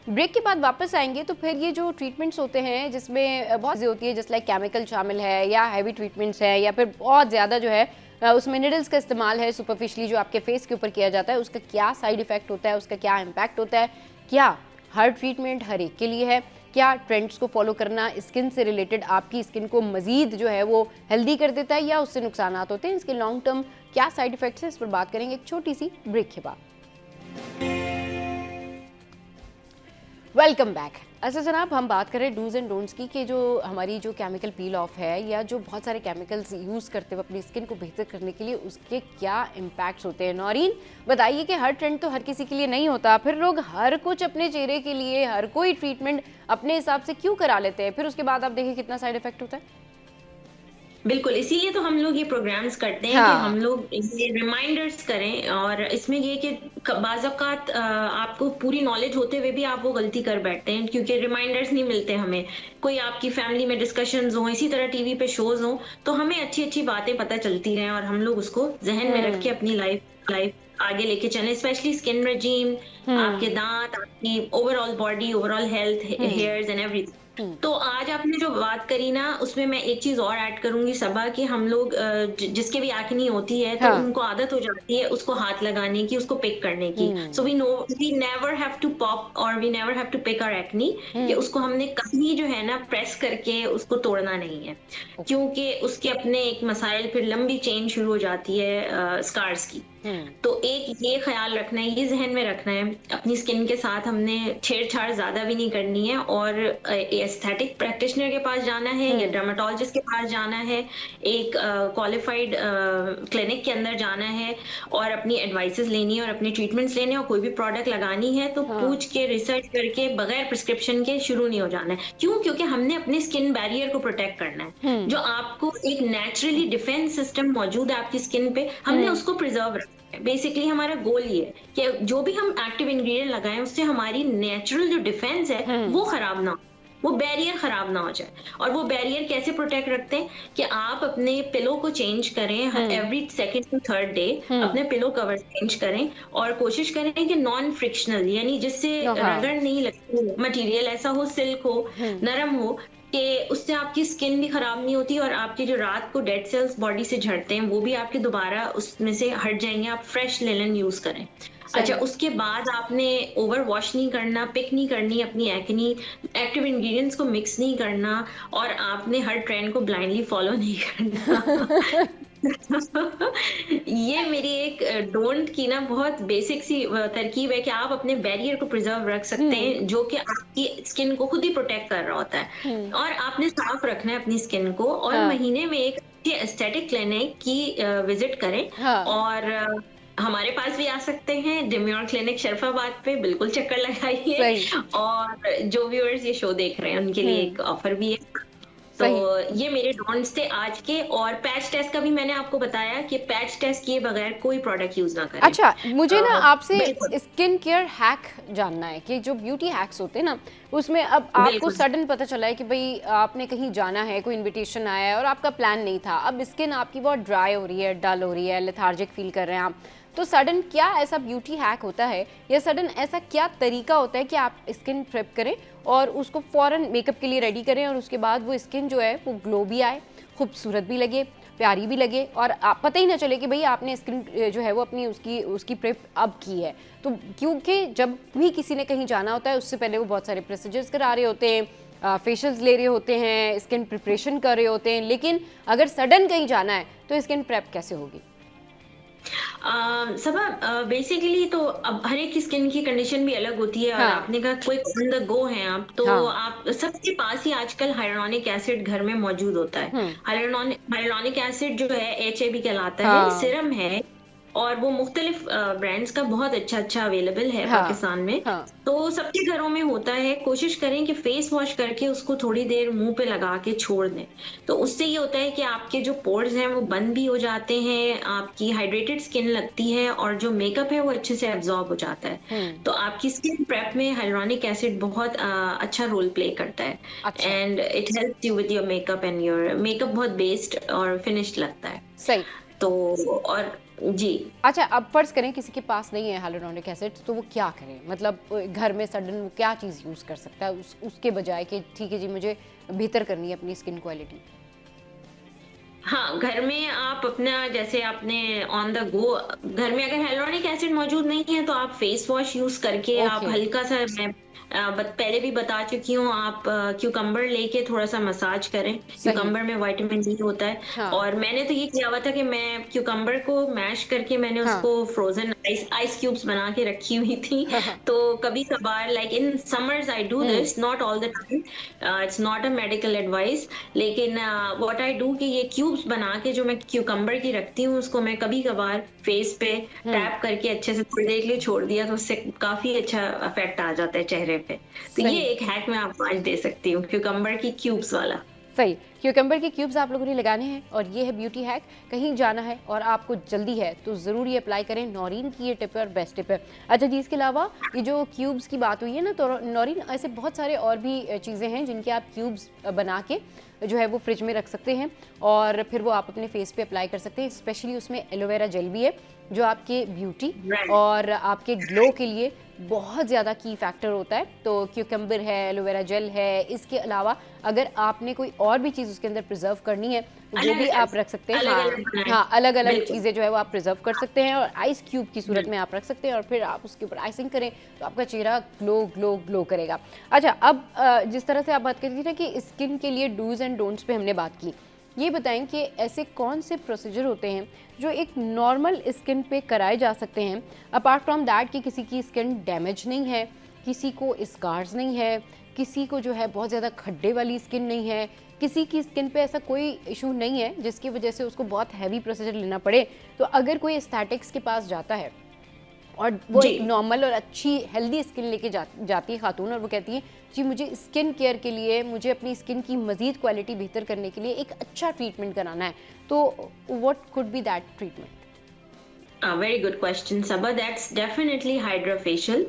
ब्रेक के बाद वापस आएंगे तो फिर ये जो ट्रीटमेंट्स होते हैं जिसमें बहुत चीज़ें होती है, जैसे लाइक केमिकल शामिल है या हैवी ट्रीटमेंट्स है या फिर बहुत ज़्यादा जो है उसमें निडल्स का इस्तेमाल है सुपरफिशली जो आपके फेस के ऊपर किया जाता है, उसका क्या साइड इफेक्ट होता है, उसका क्या इम्पैक्ट होता है, क्या हर ट्रीटमेंट हर एक के लिए है, क्या ट्रेंड्स को फॉलो करना स्किन से रिलेटेड आपकी स्किन को मजीद जो है वो हेल्दी कर देता है या उससे नुकसानात होते हैं, इसके लॉन्ग टर्म क्या साइड इफेक्ट्स है, इस पर बात करेंगे एक छोटी सी ब्रेक के बाद। Welcome back. अच्छा जनाब, हम बात करें डूज एंड डोंट्स की कि जो हमारी जो केमिकल पील ऑफ है या जो बहुत सारे केमिकल्स यूज़ करते हुए अपनी स्किन को बेहतर करने के लिए उसके क्या इम्पैक्ट्स होते हैं। नौरीन बताइए कि हर ट्रेंड तो हर किसी के लिए नहीं होता, फिर लोग हर कुछ अपने चेहरे के लिए हर कोई ट्रीटमेंट अपने हिसाब से क्यों करा लेते हैं, फिर उसके बाद आप देखिए कितना साइड इफेक्ट होता है। बिल्कुल, इसीलिए तो हम लोग ये प्रोग्राम्स करते हैं कि हम लोग ये रिमाइंडर्स करें, और इसमें ये कि बाज़ औक़ात आपको पूरी नॉलेज होते हुए भी आप वो गलती कर बैठते हैं क्योंकि रिमाइंडर्स नहीं मिलते हमें। कोई आपकी फैमिली में डिस्कशंस हों, इसी तरह टीवी पे शोज़ हों, तो हमें अच्छी-अच्छी बातें पता चलती रहें और हम लोग उसको ज़हन में रख के अपनी लाइफ आगे लेके चलें। स्पेशली स्किन रेजीम, आपके दांत, आपकी overall body, overall health, hairs and everything. तो आज आपने जो बात करी ना उसमें मैं एक चीज और ऐड करूंगी सबा, कि हम लोग जिसके भी एक्ने होती है तो उनको आदत हो जाती है उसको हाथ लगाने की, उसको पिक करने की। So we never have to pop और we never have to pick our acne, कि उसको हमने कभी जो है ना प्रेस करके उसको तोड़ना नहीं है, क्योंकि उसके अपने एक मसाइल, फिर लंबी चेन शुरू हो जाती है स्कार्स की। तो एक ये ख्याल रखना है, ये जहन में रखना है, अपनी स्किन के साथ हमने छेड़छाड़ ज्यादा भी नहीं करनी है, और एस्थेटिक प्रैक्टिशनर के पास जाना है या डर्मेटोलॉजिस्ट के पास जाना है, एक क्वालिफाइड क्लिनिक के अंदर जाना है और अपनी एडवाइसेस लेनी है और अपने ट्रीटमेंट्स लेने, और कोई भी प्रोडक्ट लगानी है तो पूछ के रिसर्च करके बगैर प्रिस्क्रिप्शन के शुरू नहीं हो जाना है। क्यों? क्योंकि हमने अपने स्किन बैरियर को प्रोटेक्ट करना है। जो आपको एक नेचुरली डिफेंस सिस्टम मौजूद है आपकी स्किन पे, हमने उसको प्रिजर्व रखना है। बेसिकली हमारा गोल ये है कि जो भी हम एक्टिव इंग्रेडिएंट लगाएं उससे हमारी नेचुरल जो डिफेंस है वो खराब ना हो। वो बैरियर खराब ना हो जाए। और वो बैरियर कैसे प्रोटेक्ट रखते हैं कि आप अपने पिलो को चेंज करें every second to third day, hmm. अपने पिलो कवर चेंज करें और कोशिश करें कि नॉन फ्रिक्शनल यानी जिससे हाँ। रगड़ नहीं लगती, मटेरियल ऐसा हो, सिल्क हो, नरम हो कि उससे आपकी स्किन भी खराब नहीं होती और आपके जो रात को डेड सेल्स बॉडी से झड़ते हैं वो भी आपके दोबारा उसमें से हट जाएंगे। आप फ्रेश लिनन यूज करें। अच्छा, सही। उसके बाद आपने ओवर वॉश नहीं करना, पिक नहीं करनी अपनी एक्नी, एक्टिव इंग्रेडिएंट्स को मिक्स नहीं करना और आपने हर ट्रेंड को ब्लाइंडली फॉलो नहीं करना। ये मेरी एक डोंट की ना बहुत बेसिक सी तरकीब है कि आप अपने बैरियर को प्रिजर्व रख सकते हैं जो कि आपकी स्किन को खुद ही प्रोटेक्ट कर रहा होता है। और आपने साफ रखना है अपनी स्किन को और हाँ। महीने में एक अच्छे एस्थेटिक क्लिनिक की विजिट करें। हाँ। और हमारे पास भी आ सकते हैं, डिम्योर क्लिनिक शरफाबाद पे, बिल्कुल चक्कर लगाइए। सही। और जो व्यूअर्स ये शो देख रहे हैं उनके लिए एक ऑफर भी है। तो सही। ये मेरे डोंट्स थे आज के। और पैच टेस्ट का भी मैंने आपको बताया कि पैच टेस्ट किए बगैर कोई प्रोडक्ट यूज ना करें। अच्छा, मुझे ना आपसे बिल्कुल स्किन केयर हैक जानना है कि जो ब्यूटी हैक्स होते हैं ना, उसमें अब आपको बिल्कुल सडन पता चला है कि भाई आपने कहीं जाना है, कोई इनविटेशन आया है और आपका प्लान नहीं था, अब स्किन आपकी बहुत ड्राई हो रही है, डल हो रही है, लेथार्जिक फील कर रहे हैं आप, तो सडन क्या ऐसा ब्यूटी हैक होता है या सडन ऐसा क्या तरीका होता है कि आप स्किन प्रेप करें और उसको फौरन मेकअप के लिए रेडी करें और उसके बाद वो स्किन जो है वो ग्लो भी आए, खूबसूरत भी लगे, प्यारी भी लगे और आप पता ही ना चले कि भाई आपने स्किन जो है वो अपनी उसकी प्रेप अब की है। तो क्योंकि जब भी किसी ने कहीं जाना होता है उससे पहले वो बहुत सारे प्रोसीजर्स करा रहे होते हैं, फेशियल्स ले रहे होते हैं, स्किन प्रिपरेशन कर रहे होते हैं, लेकिन अगर सडन कहीं जाना है तो स्किन प्रेप कैसे होगी? सबा बेसिकली तो अब हर एक की स्किन की कंडीशन भी अलग होती है। और हाँ। आपने कहा कोई ऑन द गो है आप, तो हाँ। आप सबके पास ही आजकल हाइलुरोनिक एसिड घर में मौजूद होता है। हाइलुरोनिक एसिड जो है HAB कहलाता है, हाँ। सिरम है और वो मुख्तलिफ ब्रांड्स का बहुत अच्छा अवेलेबल है हाँ। पाकिस्तान में। हाँ। तो सबके घरों में होता है। कोशिश करें कि फेस वॉश करके उसको थोड़ी देर मुंह पे लगा के छोड़ दें। तो उससे ये होता है कि आपके जो पोर्स हैं वो बंद भी हो जाते हैं, आपकी हाइड्रेटेड स्किन लगती है और जो मेकअप है वो अच्छे से एब्जॉर्ब हो जाता है। तो आपकी स्किन प्रेप में हाइलुरोनिक एसिड बहुत अच्छा रोल प्ले करता है। अच्छा। And it helps you with your makeup and your makeup बहुत बेस्ड और फिनिश्ड लगता है। सही। तो और जी, अच्छा, अब फर्ज करें किसी के पास नहीं है हाइलुरोनिक एसिड, तो वो क्या करे? मतलब घर में सडन वो क्या चीज़ यूज़ कर सकता है उसके बजाय कि ठीक है जी मुझे बेहतर करनी है अपनी स्किन क्वालिटी? हाँ, घर में आप अपना जैसे आपने ऑन द गो, घर में अगर हाइलुरोनिक एसिड मौजूद नहीं है तो आप फेस वॉश यूज करके आप ओके। हल्का सा, मैं पहले भी बता चुकी हूँ, आप क्यूकम्बर लेके थोड़ा सा मसाज करें। सही। क्यूकम्बर में विटामिन डी होता है। हाँ। और मैंने तो ये किया हुआ था कि मैं क्यूकम्बर को मैश करके मैंने हाँ। उसको फ्रोजन आइस क्यूब्स बना के रखी हुई थी। हाँ। तो कभी कभार like in summers I do this, not all the time, it's not a medical advice, लेकिन व्हाट आई डू कि ये क्यूब्स बना के जो मैं क्यूकम्बर की रखती हूँ उसको मैं कभी कभार फेस पे टैप करके अच्छे से थोड़ी देर के लिए छोड़ दिया तो उससे काफी अच्छा इफेक्ट आ जाता है चेहरे पे। तो ये सही। एक हैक मैं आपको आज दे सकती हूँ, क्यूकम्बर की क्यूब्स वाला। सही। क्यूकम्बर के क्यूब्स आप लोगों ने लगाने हैं और ये है ब्यूटी हैक। कहीं जाना है और आपको जल्दी है तो ज़रूर ये अप्लाई करें। नौरीन की ये टिप है और बेस्ट टिप है। अच्छा जी, इसके अलावा ये जो क्यूब्स की बात हुई है ना, तो नौरीन ऐसे बहुत सारे और भी चीज़ें हैं जिनके आप क्यूब्स बना के जो है वो फ्रिज में रख सकते हैं और फिर वो आप अपने फेस पे अप्लाई कर सकते हैं। स्पेशली उसमें एलोवेरा जेल भी है जो आपके ब्यूटी और आपके ग्लो के लिए बहुत ज़्यादा की फैक्टर होता है। तो क्यूकम्बर है, एलोवेरा जेल है, इसके अलावा अगर आपने कोई और भी चीज़ उसके अंदर प्रिजर्व करनी है तो वो भी आप रख सकते हैं। हाँ, अलग अलग चीज़ें जो है वो आप प्रिजर्व कर सकते हैं और आइस क्यूब की सूरत में आप रख सकते हैं और फिर आप उसके ऊपर आइसिंग करें तो आपका चेहरा ग्लो ग्लो ग्लो करेगा। अच्छा, अब जिस तरह से आप बात करती थी ना कि स्किन के लिए डूज एंड डोंट्स पे हमने बात की, ये बताएं कि ऐसे कौन से प्रोसीजर होते हैं जो एक नॉर्मल स्किन पे कराए जा सकते हैं, अपार्ट फ्रॉम दैट कि किसी की स्किन डैमेज नहीं है, किसी को स्कार्स नहीं है, किसी को जो है बहुत ज़्यादा खड्डे वाली स्किन नहीं है, किसी की स्किन पे ऐसा कोई इशू नहीं है जिसकी वजह से उसको बहुत हैवी प्रोसीजर लेना पड़े। तो अगर कोई एस्थेटिक्स के पास जाता है और वो एक नॉर्मल और अच्छी हेल्दी स्किन लेके जाती है खातून और वो कहती है जी मुझे स्किन केयर के लिए, मुझे अपनी स्किन की मज़ीद क्वालिटी बेहतर करने के लिए एक अच्छा ट्रीटमेंट कराना है, तो what could be that treatment? Very good question Saba, that's definitely hydra facial.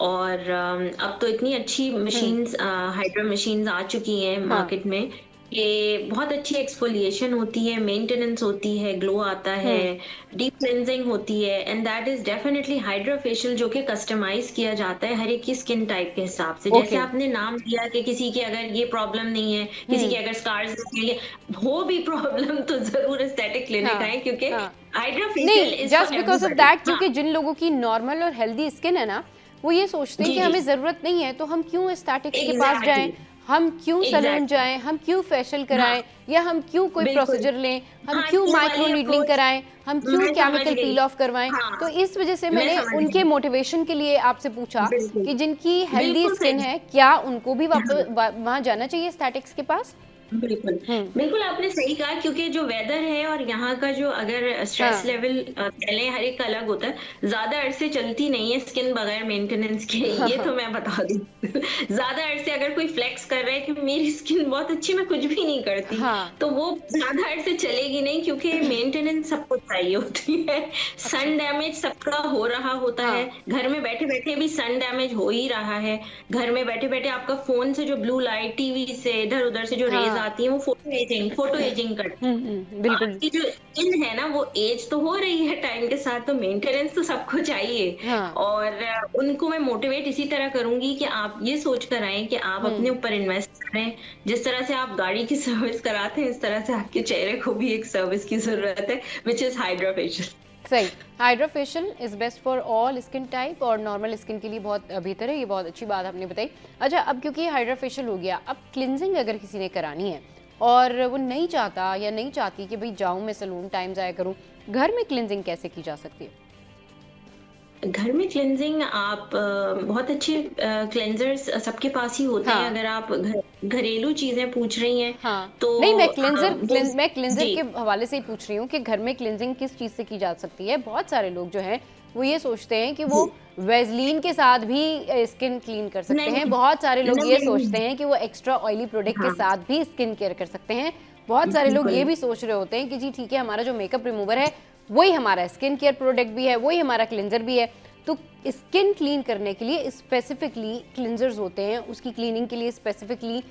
और अब तो इतनी अच्छी मशीन्स, हाइड्रा मशीन्स आ चुकी हैं हाँ मार्केट में कि बहुत अच्छी एक्सफोलिएशन होती है, मेंटेनेंस होती है, ग्लो आता है, डीप क्लेंजिंग होती है, and that is definitely hydra facial, जो कि कस्टमाइज किया जाता है हर एक की स्किन टाइप के हिसाब से। जैसे ओके आपने नाम दिया कि किसी के अगर ये प्रॉब्लम नहीं है, किसी के अगर स्कार्स नहीं है, हो भी प्रॉब्लम तो जरूर एस्थेटिक क्लिनिक हाँ आए, क्योंकि हाँ हाइड्रा फेशियल नहीं is just for because of everybody. That, हाँ क्योंकि जिन लोगों की नॉर्मल और हेल्दी स्किन है ना, वो ये सोचते हैं जी कि जी हमें ज़रूरत नहीं है तो हम क्यों एस्थेटिक्स के पास जाएं, एग्जैक्टली हम क्यों सैलून एग्जैक्टली जाएं, हम क्यों फेशियल हाँ कराएं, या हम क्यों कोई बिल्कुल। प्रोसीजर लें, हम हाँ, क्यों ये माइक्रो वाली नीडलिंग अप्रोच कराएं, हम क्यों मैं समझ केमिकल गई। पील ऑफ करवाएं। हाँ, तो इस वजह से मैं मैंने समझ उनके गई। मोटिवेशन के लिए आपसे पूछा बिल्कुल, कि जिनकी हेल्दी बिल्कुल स्किन सही। है क्या उनको भी हाँ, वहाँ जाना चाहिए एस्थेटिक्स के पास। बिल्कुल, हम्म बिल्कुल आपने सही कहा, क्योंकि जो वेदर है और यहाँ का जो अगर स्ट्रेस हाँ लेवल कह लें हर एक का अलग होता है, ज़्यादा अरसे चलती नहीं है स्किन बगैर मेंटेनेंस के, हाँ ये हाँ तो मैं बता दूँ। ज़्यादा अरसे अगर कोई फ्लेक्स कर रहा है कि मेरी स्किन बहुत अच्छी, मैं कुछ भी नहीं करती, हाँ तो वो ज़्यादा अरसे चलेगी नहीं, क्योंकि मेंटेनेंस सबको चाहिए होती है। अच्छा सन डैमेज सबका हो रहा होता है, हाँ घर में बैठे-बैठे भी सन डैमेज हो ही रहा है। घर में बैठे-बैठे आपका फ़ोन से जो ब्लू लाइट, टीवी से, इधर-उधर से जो रेज़ हाँ आती हैं, वो फोटो एजिंग करती हैं। बिल्कुल आपकी जो स्किन है ना, वो एज तो हो रही है टाइम के साथ, तो मेंटेनेंस तो सबको चाहिए। हाँ और उनको मैं मोटिवेट इसी तरह करूँगी कि आप ये सोच कर आएँ कि आप अपने हुँ, ऊपर इन्वेस्ट करें। जिस तरह से आप गाड़ी की सर्विस कराते हैं, इस तरह से आपके चेहरे को भी एक सर्विस की ज़रूरत है, व्हिच इज़ हाइड्रा फेशियल। सही। Hydra facial is best for all skin type और नॉर्मल स्किन के लिए बहुत बेहतर है, ये बहुत अच्छी बात आपने बताई। अच्छा, अब क्योंकि ये हाइड्रा फेशियल हो गया, अब क्लींजिंग अगर किसी ने करानी है और वो नहीं चाहता या नहीं चाहती कि भई जाऊँ मैं सैलून टाइम ज़ाया करूँ, घर में क्लींजिंग कैसे की जा सकती है? घर में क्लेंजिंग आप बहुत अच्छे क्लेंजर्स सबके पास ही होते हैं। हाँ, अगर आप घरेलू चीजें पूछ रही हैं, हाँ। तो नहीं, वो मैं क्लींजर जी के हवाले से ही पूछ रही हूँ कि घर में क्लींजिंग किस चीज़ से की जा सकती है? बहुत सारे लोग जो हैं, वो ये सोचते हैं कि वो जी वैसलीन के साथ भी स्किन क्लीन कर सकते हैं। नहीं बहुत सारे लोग नहीं ये नहीं सोचते हैं कि वो एक्स्ट्रा ऑयली प्रोडक्ट के हाँ साथ भी स्किन केयर कर सकते हैं। बहुत सारे लोग बिल्कुल ये भी सोच रहे होते हैं कि जी ठीक है, हमारा जो मेकअप रिमूवर है, वही हमारा स्किन केयर प्रोडक्ट भी है, वही हमारा क्लींजर भी है। तो स्किन क्लीन करने के लिए स्पेसिफिकली क्लींजर्स होते हैं, उसकी क्लीनिंग के लिए स्पेसिफिकली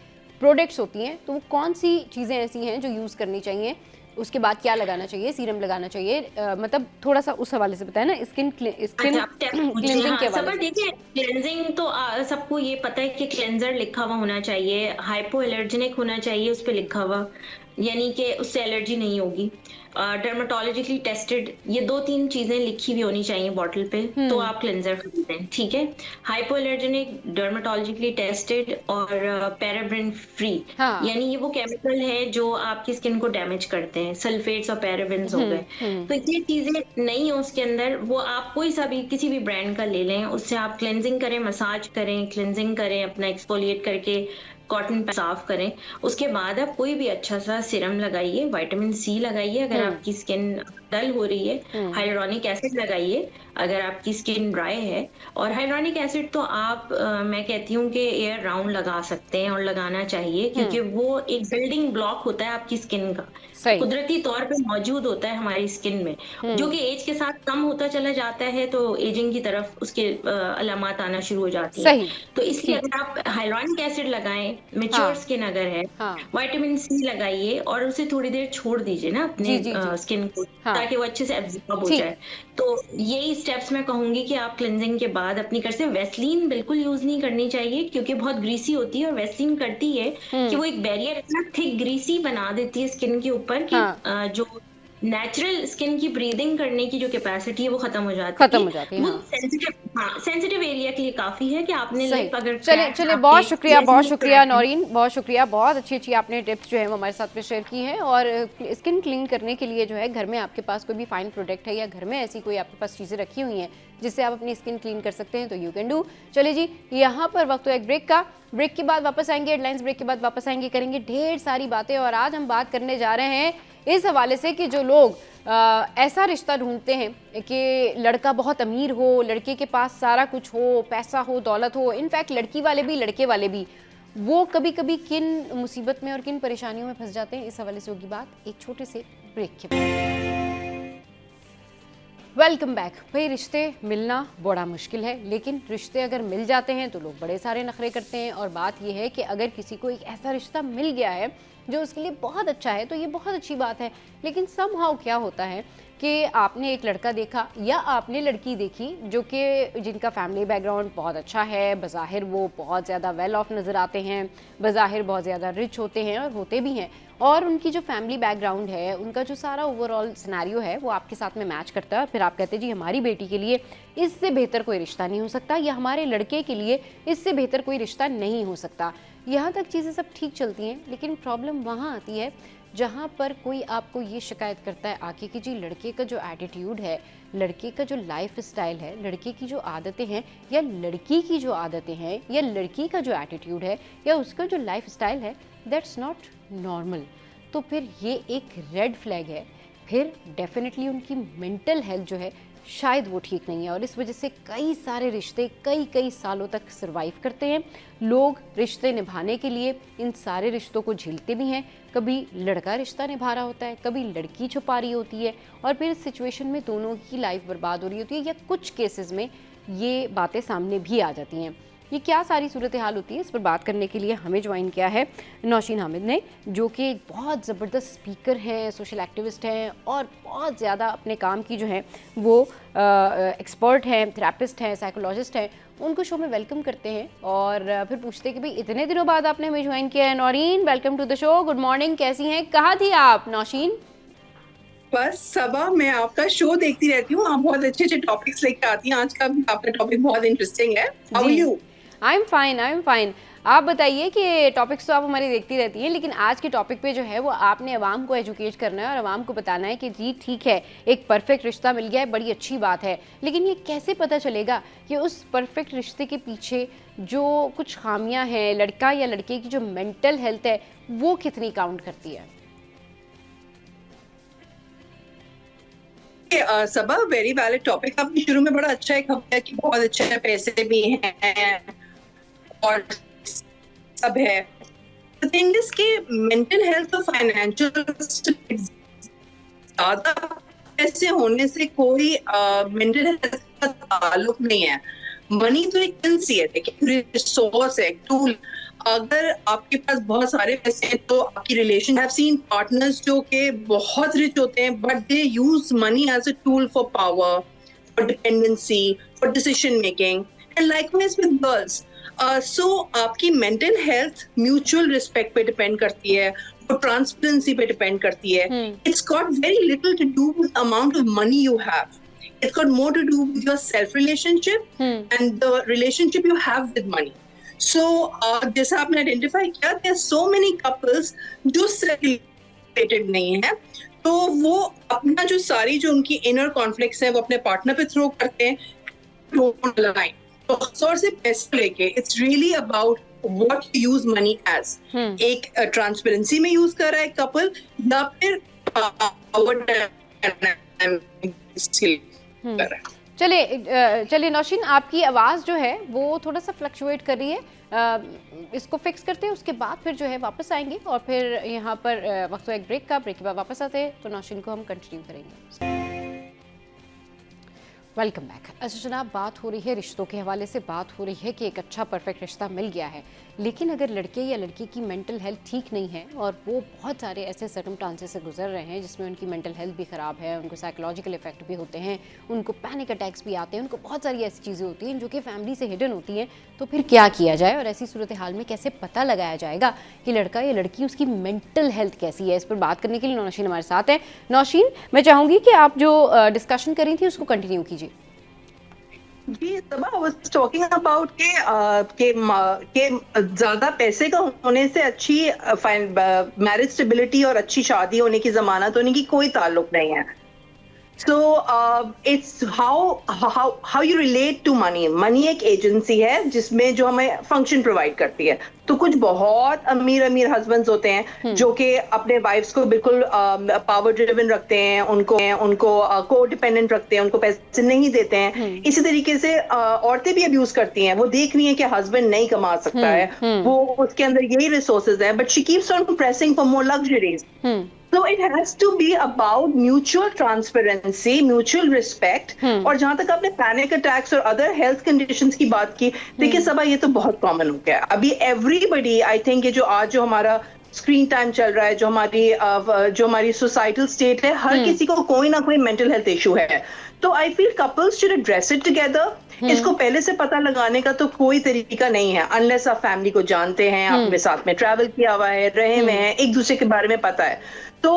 प्रोडक्ट्स होती हैं। तो वो कौन सी चीज़ें ऐसी हैं जो यूज़ करनी चाहिए, उसके बाद क्या लगाना चाहिए, सीरम लगाना चाहिए, मतलब थोड़ा सा उस हवाले से बताएं ना, स्किन अच्छा, आप टिप्स पूछ रहे हैं। क्लींजिंग के हाँ, हवाले सबा से। देखिए, क्लेंजिंग तो सबको ये पता है कि क्लेंजर लिखा हुआ होना चाहिए, हाइपो एलर्जेनिक होना चाहिए उस पे लिखा हुआ, यानी कि उससे एलर्जी नहीं होगी। डर्मेटोलॉजिकली टेस्टेड, ये 2-3 चीजें लिखी हुई होनी चाहिए बॉटल पे, तो हम्म आप क्लेंजर खरीदें, ठीक है? हाइपो एलर्जेनिक, डर्मेटोलॉजिकली टेस्टेड और पैराबेन फ्री, हाँ यानी ये वो केमिकल है जो आपकी स्किन को डैमेज करते हैं, सल्फेट्स और पैराबेन्स हो गए। हम्म तो ये चीजें नहीं हो उसके अंदर, वो आप कोई सा भी किसी भी ब्रांड का ले लें, उससे आप क्लेंजिंग करें, मसाज करें, क्लेंजिंग करें, अपना एक्सफोलिएट करके कॉटन पे साफ करें। उसके बाद आप कोई भी अच्छा सा सीरम लगाइए, विटामिन सी लगाइए अगर हम्म आपकी स्किन डल हो रही है, हम्म हाइलुरोनिक एसिड लगाइए अगर आपकी स्किन ड्राई है। और हाइलुरोनिक एसिड तो आप मैं कहती हूँ कि ईयर राउंड लगा सकते हैं और लगाना चाहिए, क्योंकि वो एक बिल्डिंग ब्लॉक होता है आपकी स्किन का, सही। कुदरती तौर पे मौजूद होता है हमारी स्किन में, जो हम्म कि एज के साथ कम होता चला जाता है, तो एजिंग की तरफ उसके अलामात आना शुरू हो जाती हैं। सही। तो इसलिए ठीक। अगर आप हाइलुरोनिक एसिड लगाएं, मैच्योर हाँ स्किन अगर है, हाँ विटामिन सी लगाइए और उसे थोड़ी देर छोड़ दीजिए ना जी अपने जी जी स्किन को, हाँ ताकि वो अच्छे से एब्जॉर्ब हो ठीक। जाए। तो यही स्टेप्स मैं कहूंगी कि आप क्लिनजिंग के बाद अपनी कर से वेस्लीन बिल्कुल यूज नहीं करनी चाहिए, क्योंकि बहुत ग्रीसी होती है, और वेस्लीन करती है कि हम्म वो एक बैरियर इतना थिक ग्रीसी बना देती है स्किन के ऊपर कि हाँ जो नेचुरल स्किन की ब्रीदिंग करने की जो कैपेसिटी है वो खत्म हो जाती खत्म है। हो जाती है वो हाँ। सेंसिटिव एरिया के लिए काफी है कि आपने सही। लिप अगर चलिए क्रैक चलिए, आपके बहुत लिप शुक्रिया क्रैक है। नौरीन, बहुत शुक्रिया, बहुत अच्छी अच्छी आपने टिप्स जो है वो हमारे साथ में शेयर की हैं। और स्किन क्लीन करने के लिए जो है, घर में आपके पास कोई भी फाइन प्रोडक्ट है या घर में ऐसी कोई आपके पास चीज़ें रखी हुई हैं जिससे आप अपनी स्किन क्लीन कर सकते हैं, तो यू कैन डू। चलिए जी, यहाँ पर वक्त हो एक ब्रेक का। ब्रेक के बाद वापस आएंगे, हेडलाइंस ब्रेक के बाद वापस आएंगे, करेंगे ढेर सारी बातें। और आज हम बात करने जा रहे हैं इस हवाले से कि जो लोग ऐसा रिश्ता ढूंढते हैं कि लड़का बहुत अमीर हो, लड़के के पास सारा कुछ हो, पैसा हो, दौलत हो, इनफैक्ट लड़की वाले भी लड़के वाले भी, वो कभी कभी किन मुसीबत में और किन परेशानियों में फंस जाते हैं, इस हवाले से होगी बात एक छोटे से ब्रेक के बाद। Welcome back. भाई रिश्ते मिलना बड़ा मुश्किल है, लेकिन रिश्ते अगर मिल जाते हैं तो लोग बड़े सारे नखरे करते हैं। और बात यह है कि अगर किसी को एक ऐसा रिश्ता मिल गया है जो उसके लिए बहुत अच्छा है तो ये बहुत अच्छी बात है। लेकिन समहाउ क्या होता है कि आपने एक लड़का देखा या आपने लड़की देखी जो कि जिनका फैमिली बैकग्राउंड बहुत अच्छा है, बज़ाहिर वो बहुत ज़्यादा वेल ऑफ नज़र आते हैं, बज़ाहिर बहुत ज़्यादा रिच होते हैं और होते भी हैं, और उनकी जो फैमिली बैकग्राउंड है, उनका जो सारा ओवरऑल सिनेरियो है वो आपके साथ में मैच करता है। और फिर आप कहते हैं जी हमारी बेटी के लिए इससे बेहतर कोई रिश्ता नहीं हो सकता, या हमारे लड़के के लिए इससे बेहतर कोई रिश्ता नहीं हो सकता। यहाँ तक चीज़ें सब ठीक चलती हैं, लेकिन प्रॉब्लम वहाँ आती है जहाँ पर कोई आपको ये शिकायत करता है आके कि जी लड़के का जो एटीट्यूड है, लड़के का जो लाइफ स्टाइल है, लड़के की जो आदतें हैं या लड़की की जो आदतें हैं या लड़की का जो एटीट्यूड है या उसका जो लाइफ स्टाइल है, दैट्स नॉट नॉर्मल। तो फिर ये एक रेड फ्लैग है। फिर डेफिनेटली उनकी मेंटल हेल्थ जो है शायद वो ठीक नहीं है, और इस वजह से कई सारे रिश्ते कई सालों तक सरवाइव करते हैं। लोग रिश्ते निभाने के लिए इन सारे रिश्तों को झेलते भी हैं। कभी लड़का रिश्ता निभा रहा होता है, कभी लड़की छुपा रही होती है, और फिर इस सिचुएशन में दोनों की लाइफ बर्बाद हो रही होती है, या कुछ केसेस में ये बातें सामने भी आ जाती हैं। ये क्या सारी सूरत हाल होती है, इस पर बात करने के लिए हमें ज्वाइन किया है नौशीन हामिद ने, जो कि बहुत ज़बरदस्त स्पीकर हैं, सोशल एक्टिविस्ट हैं और बहुत ज़्यादा अपने काम की जो है वो एक्सपर्ट हैं, थेरेपिस्ट हैं, साइकोलॉजिस्ट हैं। उनको शो में वेलकम करते हैं और फिर पूछते हैं कि भाई इतने दिनों बाद आपने हमें ज्वाइन किया है। Naureen, welcome to the show. Good morning, कैसी हैं? कहाँ थी आप नौशीन? बस सबा, मैं आपका शो देखती रहती हूँ। आप बहुत अच्छे अच्छे टॉपिक्स लेकर आती हैं। आज का भी आपका टॉपिक बहुत इंटरेस्टिंग है। How are you? I am fine. आप बताइए कि टॉपिक्स तो आप हमारी देखती रहती हैं, लेकिन आज के टॉपिक पे जो है वो आपने अवाम को एजुकेट करना है और अवाम को बताना है कि जी ठीक है, एक परफेक्ट रिश्ता मिल गया है, बड़ी अच्छी बात है, लेकिन ये कैसे पता चलेगा कि उस परफेक्ट रिश्ते के पीछे जो कुछ खामियां हैं, लड़का या लड़के की जो मेंटल हेल्थ है वो कितनी काउंट करती है? सबा, वेरी वैलिड टॉपिक। आपने शुरू में बड़ा अच्छा एक किया कि बहुत अच्छे पैसे भी हैं और सब है। The thing is कि मेंटल हेल्थ और फाइनेंशियल ज्यादा पैसे होने से कोई मेंटल हेल्थ का ताल्लुक नहीं है। मनी तो एक करेंसी है, रिसोर्स है, टूल। अगर आपके पास बहुत सारे पैसे हैं तो आपकी relation, I have seen partners जो के बहुत रिच होते हैं but they use money as a tool for power, for dependency, for decision making, and likewise with girls. So आपकी मेंटल हेल्थ म्यूचुअल रिस्पेक्ट पे डिपेंड करती है, और ट्रांसपेरेंसी पे डिपेंड करती है। It's got very little to do with amount of money you have. It's got more to do with your self relationship and the relationship you have with money. So जैसा आपने identify किया, there are so many couples जो related नहीं है, तो वो अपना जो सारी जो उनकी inner conflicts है वो अपने partner पे throw करते हैं, don't align. तो अक्सर से पैसे लेके it's really about what you use money as. एक transparency में use कर रहा है couple, या फिर power चलिए नौशीन, आपकी आवाज़ जो है वो थोड़ा सा फ्लक्चुएट कर रही है, इसको फिक्स करते हैं, उसके बाद फिर जो है वापस आएंगे और फिर यहाँ पर वक्त एक ब्रेक का, ब्रेक के बाद वापस आते हैं तो नौशीन को हम कंटिन्यू करेंगे। Welcome back. अच्छा जनाब, बात हो रही है रिश्तों के हवाले से, बात हो रही है कि एक अच्छा परफेक्ट रिश्ता मिल गया है, लेकिन अगर लड़के या लड़की की मेंटल हेल्थ ठीक नहीं है और वो बहुत सारे ऐसे सर्कमस्टांसेस से गुजर रहे हैं जिसमें उनकी मेंटल हेल्थ भी ख़राब है, उनको साइकोलॉजिकल इफेक्ट भी होते हैं, उनको पैनिक अटैक्स भी आते हैं, उनको बहुत सारी ऐसी चीज़ें होती हैं जो कि फैमिली से हिडन होती हैं, तो फिर क्या किया जाए और ऐसी सूरत हाल में कैसे पता लगाया जाएगा कि लड़का या लड़की उसकी मेंटल हेल्थ कैसी है? इस पर बात करने के लिए नौशीन हमारे साथ है। नौशीन, मैं चाहूँगी कि आप जो डिस्कशन कर रही थी उसको कंटिन्यू कीजिए। जी सबा, I was talking about के ज्यादा पैसे का होने से अच्छी मैरिज स्टेबिलिटी और अच्छी शादी होने की जमानत होने की कोई ताल्लुक नहीं है। So it's how you relate to money. Money एक एजेंसी है जिसमें जो हमें फंक्शन प्रोवाइड करती है। तो कुछ बहुत अमीर हस्बैंड्स होते हैं जो कि अपने वाइफ्स को बिल्कुल पावर ड्रिवन रखते हैं, उनको को डिपेंडेंट रखते हैं, उनको पैसे नहीं देते हैं। इसी तरीके से औरतें भी अब्यूज करती हैं। वो देख रही हैं कि हस्बैंड नहीं कमा सकता है, वो उसके अंदर यही रिसोर्सेज है, but she keeps on pressing for more luxuries. So it has to be about mutual transparency, mutual respect. और जहां तक आपने पैनिक अटैक्स और अदर हेल्थ कंडीशंस की बात की, देखिए सबा ये तो बहुत कॉमन हो गया अभी एवरीबडी। आई थिंक ये जो हमारा स्क्रीन टाइम चल रहा है, जो हमारी सोसाइटल स्टेट है, हर किसी को कोई ना कोई मेंटल हेल्थ इशू है। तो I feel couples should address it together. इसको पहले से पता लगाने का तो कोई तरीका नहीं है अनलेस आप फैमिली को जानते हैं, आपके साथ में ट्रैवल किया हुआ है, रहे हुए हैं, एक दूसरे के बारे में पता है। तो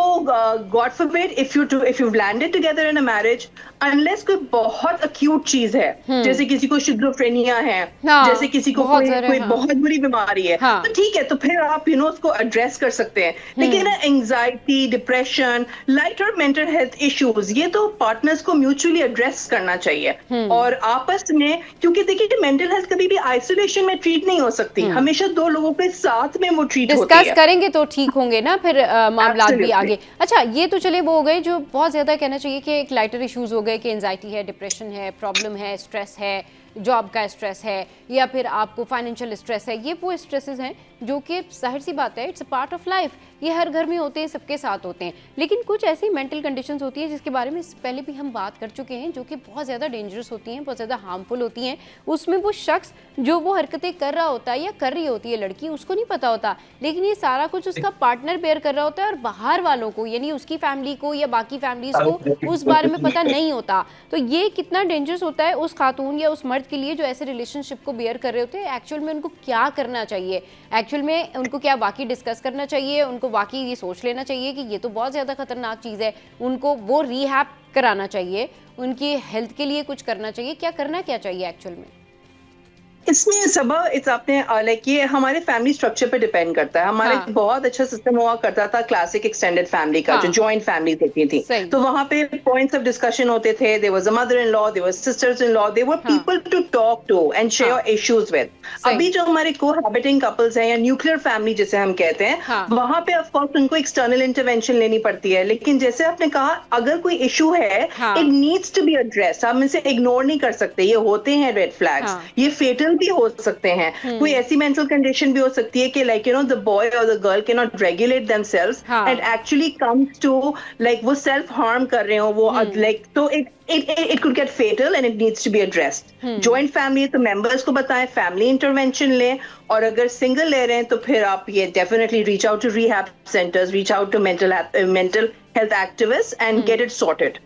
God forbid if you landed together in a marriage, unless कोई बहुत अक्यूट चीज है, जैसे किसी को शिज़ोफ्रेनिया है, जैसे किसी को कोई बहुत बुरी बीमारी है, तो ठीक है, तो फिर आप उसको एड्रेस कर सकते हैं। लेकिन एंजाइटी, डिप्रेशन, लाइट और मेंटल हेल्थ इश्यूज, ये तो पार्टनर्स को म्यूचुअली एड्रेस करना चाहिए और आपस में, क्योंकि देखिए मेंटल हेल्थ कभी भी आइसोलेशन में ट्रीट नहीं हो सकती, हमेशा दो लोगों के साथ में वो ट्रीट होती है। डिस्कस करेंगे तो ठीक होंगे ना फिर मामला भी आगे। अच्छा, ये तो चले वो हो गए जो बहुत ज्यादा कहना चाहिए कि एक लाइटर इश्यूज हो गए कि एंजाइटी है, डिप्रेशन है, प्रॉब्लम है, स्ट्रेस है, जॉब का स्ट्रेस है या फिर आपको फाइनेंशियल स्ट्रेस है। ये वो स्ट्रेसेस हैं जो कि जाहिर सी बात है, it's a part of life, ये हर घर में होते हैं, सबके साथ होते हैं। लेकिन कुछ ऐसी मेंटल कंडीशंस होती हैं जिसके बारे में पहले भी हम बात कर चुके हैं, जो कि बहुत ज़्यादा डेंजरस होती हैं, बहुत ज़्यादा हार्मफुल होती हैं। उसमें वो शख्स जो वो हरकतें कर रहा होता है या कर रही होती है लड़की, उसको नहीं पता होता, लेकिन ये सारा कुछ उसका पार्टनर बेयर कर रहा होता है और बाहर वालों को, यानी उसकी फैमिली को या बाकी फैमिलीज को उस बारे में पता नहीं होता। तो ये कितना डेंजरस होता है उस खातून या उस मर्द के लिए जो ऐसे रिलेशनशिप को बेयर कर रहे होते हैं। एक्चुअल में उनको क्या करना चाहिए, एक्चुअल में उनको क्या वाकई डिस्कस करना चाहिए, उनको वाकई ये सोच लेना चाहिए कि ये तो बहुत ज़्यादा खतरनाक चीज़ है, उनको वो रिहैब कराना चाहिए, उनकी हेल्थ के लिए कुछ करना चाहिए, क्या करना क्या चाहिए एक्चुअल में? इसमें सबा इट्स आपने लाइक ये हमारे फैमिली स्ट्रक्चर पे डिपेंड करता है। हमारा एक बहुत अच्छा सिस्टम हुआ करता था क्लासिक एक्सटेंडेड फैमिली का, जो जॉइंट फैमिली होती थी, तो वहां पे पॉइंट्स ऑफ डिस्कशन होते थे। There was a mother in law, there was sisters in law, there were people to talk to and share issues with. अभी जो हमारे कोहैबिटिंग कपल्स हैं या न्यूक्लियर फैमिली जिसे हम कहते हैं, वहां पे ऑफ कोर्स उनको एक्सटर्नल इंटरवेंशन लेनी पड़ती है। लेकिन जैसे आपने कहा, अगर कोई इशू है, it needs to be addressed. हम इसे इग्नोर नहीं कर सकते, ये होते हैं रेड फ्लैग्स, ये फेटल भी हो सकते हैं। कोई ऐसी मेंटल कंडीशन भी हो सकती है कि लाइक द बॉय और the girl can not regulate themselves and actually comes to like वो सेल्फ हार्म कर रहे हो, वो लाइक, तो it could get fatal and it needs to be addressed. Joint family तो members को बताएं, family intervention लें, और अगर single ले रहे हैं तो फिर आप ये definitely reach out to rehab centers, reach out to mental health activists and get it sorted.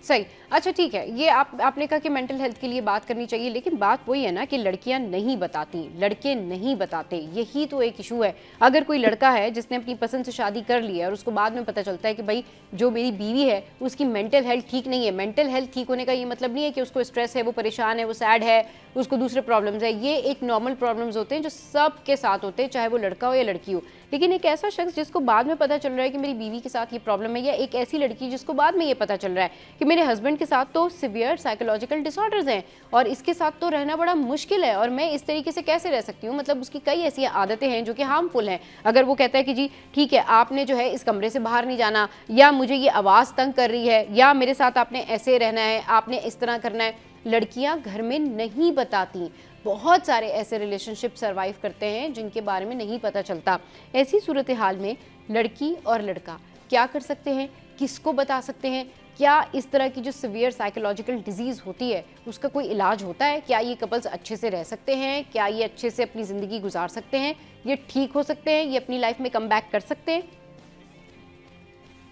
सही। अच्छा ठीक है, ये आपने कहा कि मेंटल हेल्थ के लिए बात करनी चाहिए, लेकिन बात वही है ना कि लड़कियां नहीं बताती, लड़के नहीं बताते, यही तो एक इशू है। अगर कोई लड़का है जिसने अपनी पसंद से शादी कर ली है और उसको बाद में पता चलता है कि भाई जो मेरी बीवी है उसकी मेंटल हेल्थ ठीक नहीं है, मेंटल हेल्थ ठीक होने का ये मतलब नहीं है कि उसको स्ट्रेस है, वो परेशान है, वो सैड है, उसको दूसरे प्रॉब्लम्स है। ये एक नॉर्मल प्रॉब्लम्स होते हैं जो सबके साथ होते हैं, चाहे वो लड़का हो या लड़की हो। लेकिन एक ऐसा शख्स जिसको बाद में पता चल रहा है कि मेरी बीवी के साथ ये प्रॉब्लम है, या एक ऐसी लड़की जिसको बाद में ये पता चल रहा है कि मेरे हस्बैंड के साथ तो सिवियर साइकोलॉजिकल डिसऑर्डर्स हैं और इसके साथ तो रहना बड़ा मुश्किल है और मैं इस तरीके से कैसे रह सकती हूँ, मतलब उसकी कई ऐसी आदतें हैं जो कि हार्मफुल हैं। अगर वो कहता है कि जी ठीक है, आपने जो है इस कमरे से बाहर नहीं जाना, या मुझे ये आवाज़ तंग कर रही है, या मेरे साथ आपने ऐसे रहना है, आपने इस तरह करना है, लड़कियां घर में नहीं बताती। बहुत सारे ऐसे रिलेशनशिप सरवाइव करते हैं जिनके बारे में नहीं पता चलता। ऐसी सूरत हाल में लड़की और लड़का क्या कर सकते हैं, किसको बता सकते हैं? क्या इस तरह की जो सीवियर साइकोलॉजिकल डिजीज़ होती है उसका कोई इलाज होता है? क्या ये कपल्स अच्छे से रह सकते हैं? क्या ये अच्छे से अपनी ज़िंदगी गुजार सकते हैं? ये ठीक हो सकते हैं? ये अपनी लाइफ में कम बैक कर सकते हैं?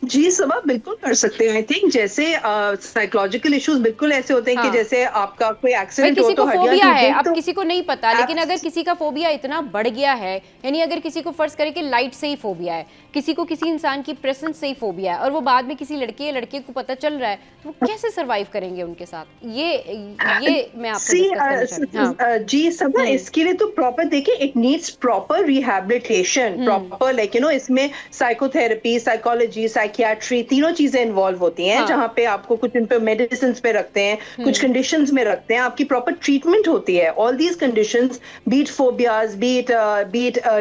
जी सबा बिल्कुल कर सकते हैं। आई थिंक जैसे साइकोलॉजिकल इश्यूज बिल्कुल ऐसे होते हैं कि जैसे आपका कोई एक्सीडेंट हो तो फोबिया है, अब किसी को नहीं पता, लेकिन अगर किसी का फोबिया इतना बढ़ गया है, यानी अगर किसी को फर्ज करे कि लाइट से ही फोबिया है, किसी को किसी इंसान की प्रेजेंस से ही फोबिया है, और वो बाद में किसी लड़के या लड़के को पता चल रहा है, तो वो कैसे सरवाइव करेंगे उनके साथ? ये मैं आपको जी सबा इसके लिए तो प्रॉपर देखिए, it needs proper rehabilitation, proper like इसमें साइकोथेरेपी, साइकोलॉजी, साइकियाट्री, तीनों चीजें इन्वॉल्व होती हैं, जहाँ पे आपको कुछ इन पे मेडिसिन पे रखते हैं, कुछ कंडीशंस में रखते हैं, आपकी प्रॉपर ट्रीटमेंट होती है। All these conditions, be it phobias, be it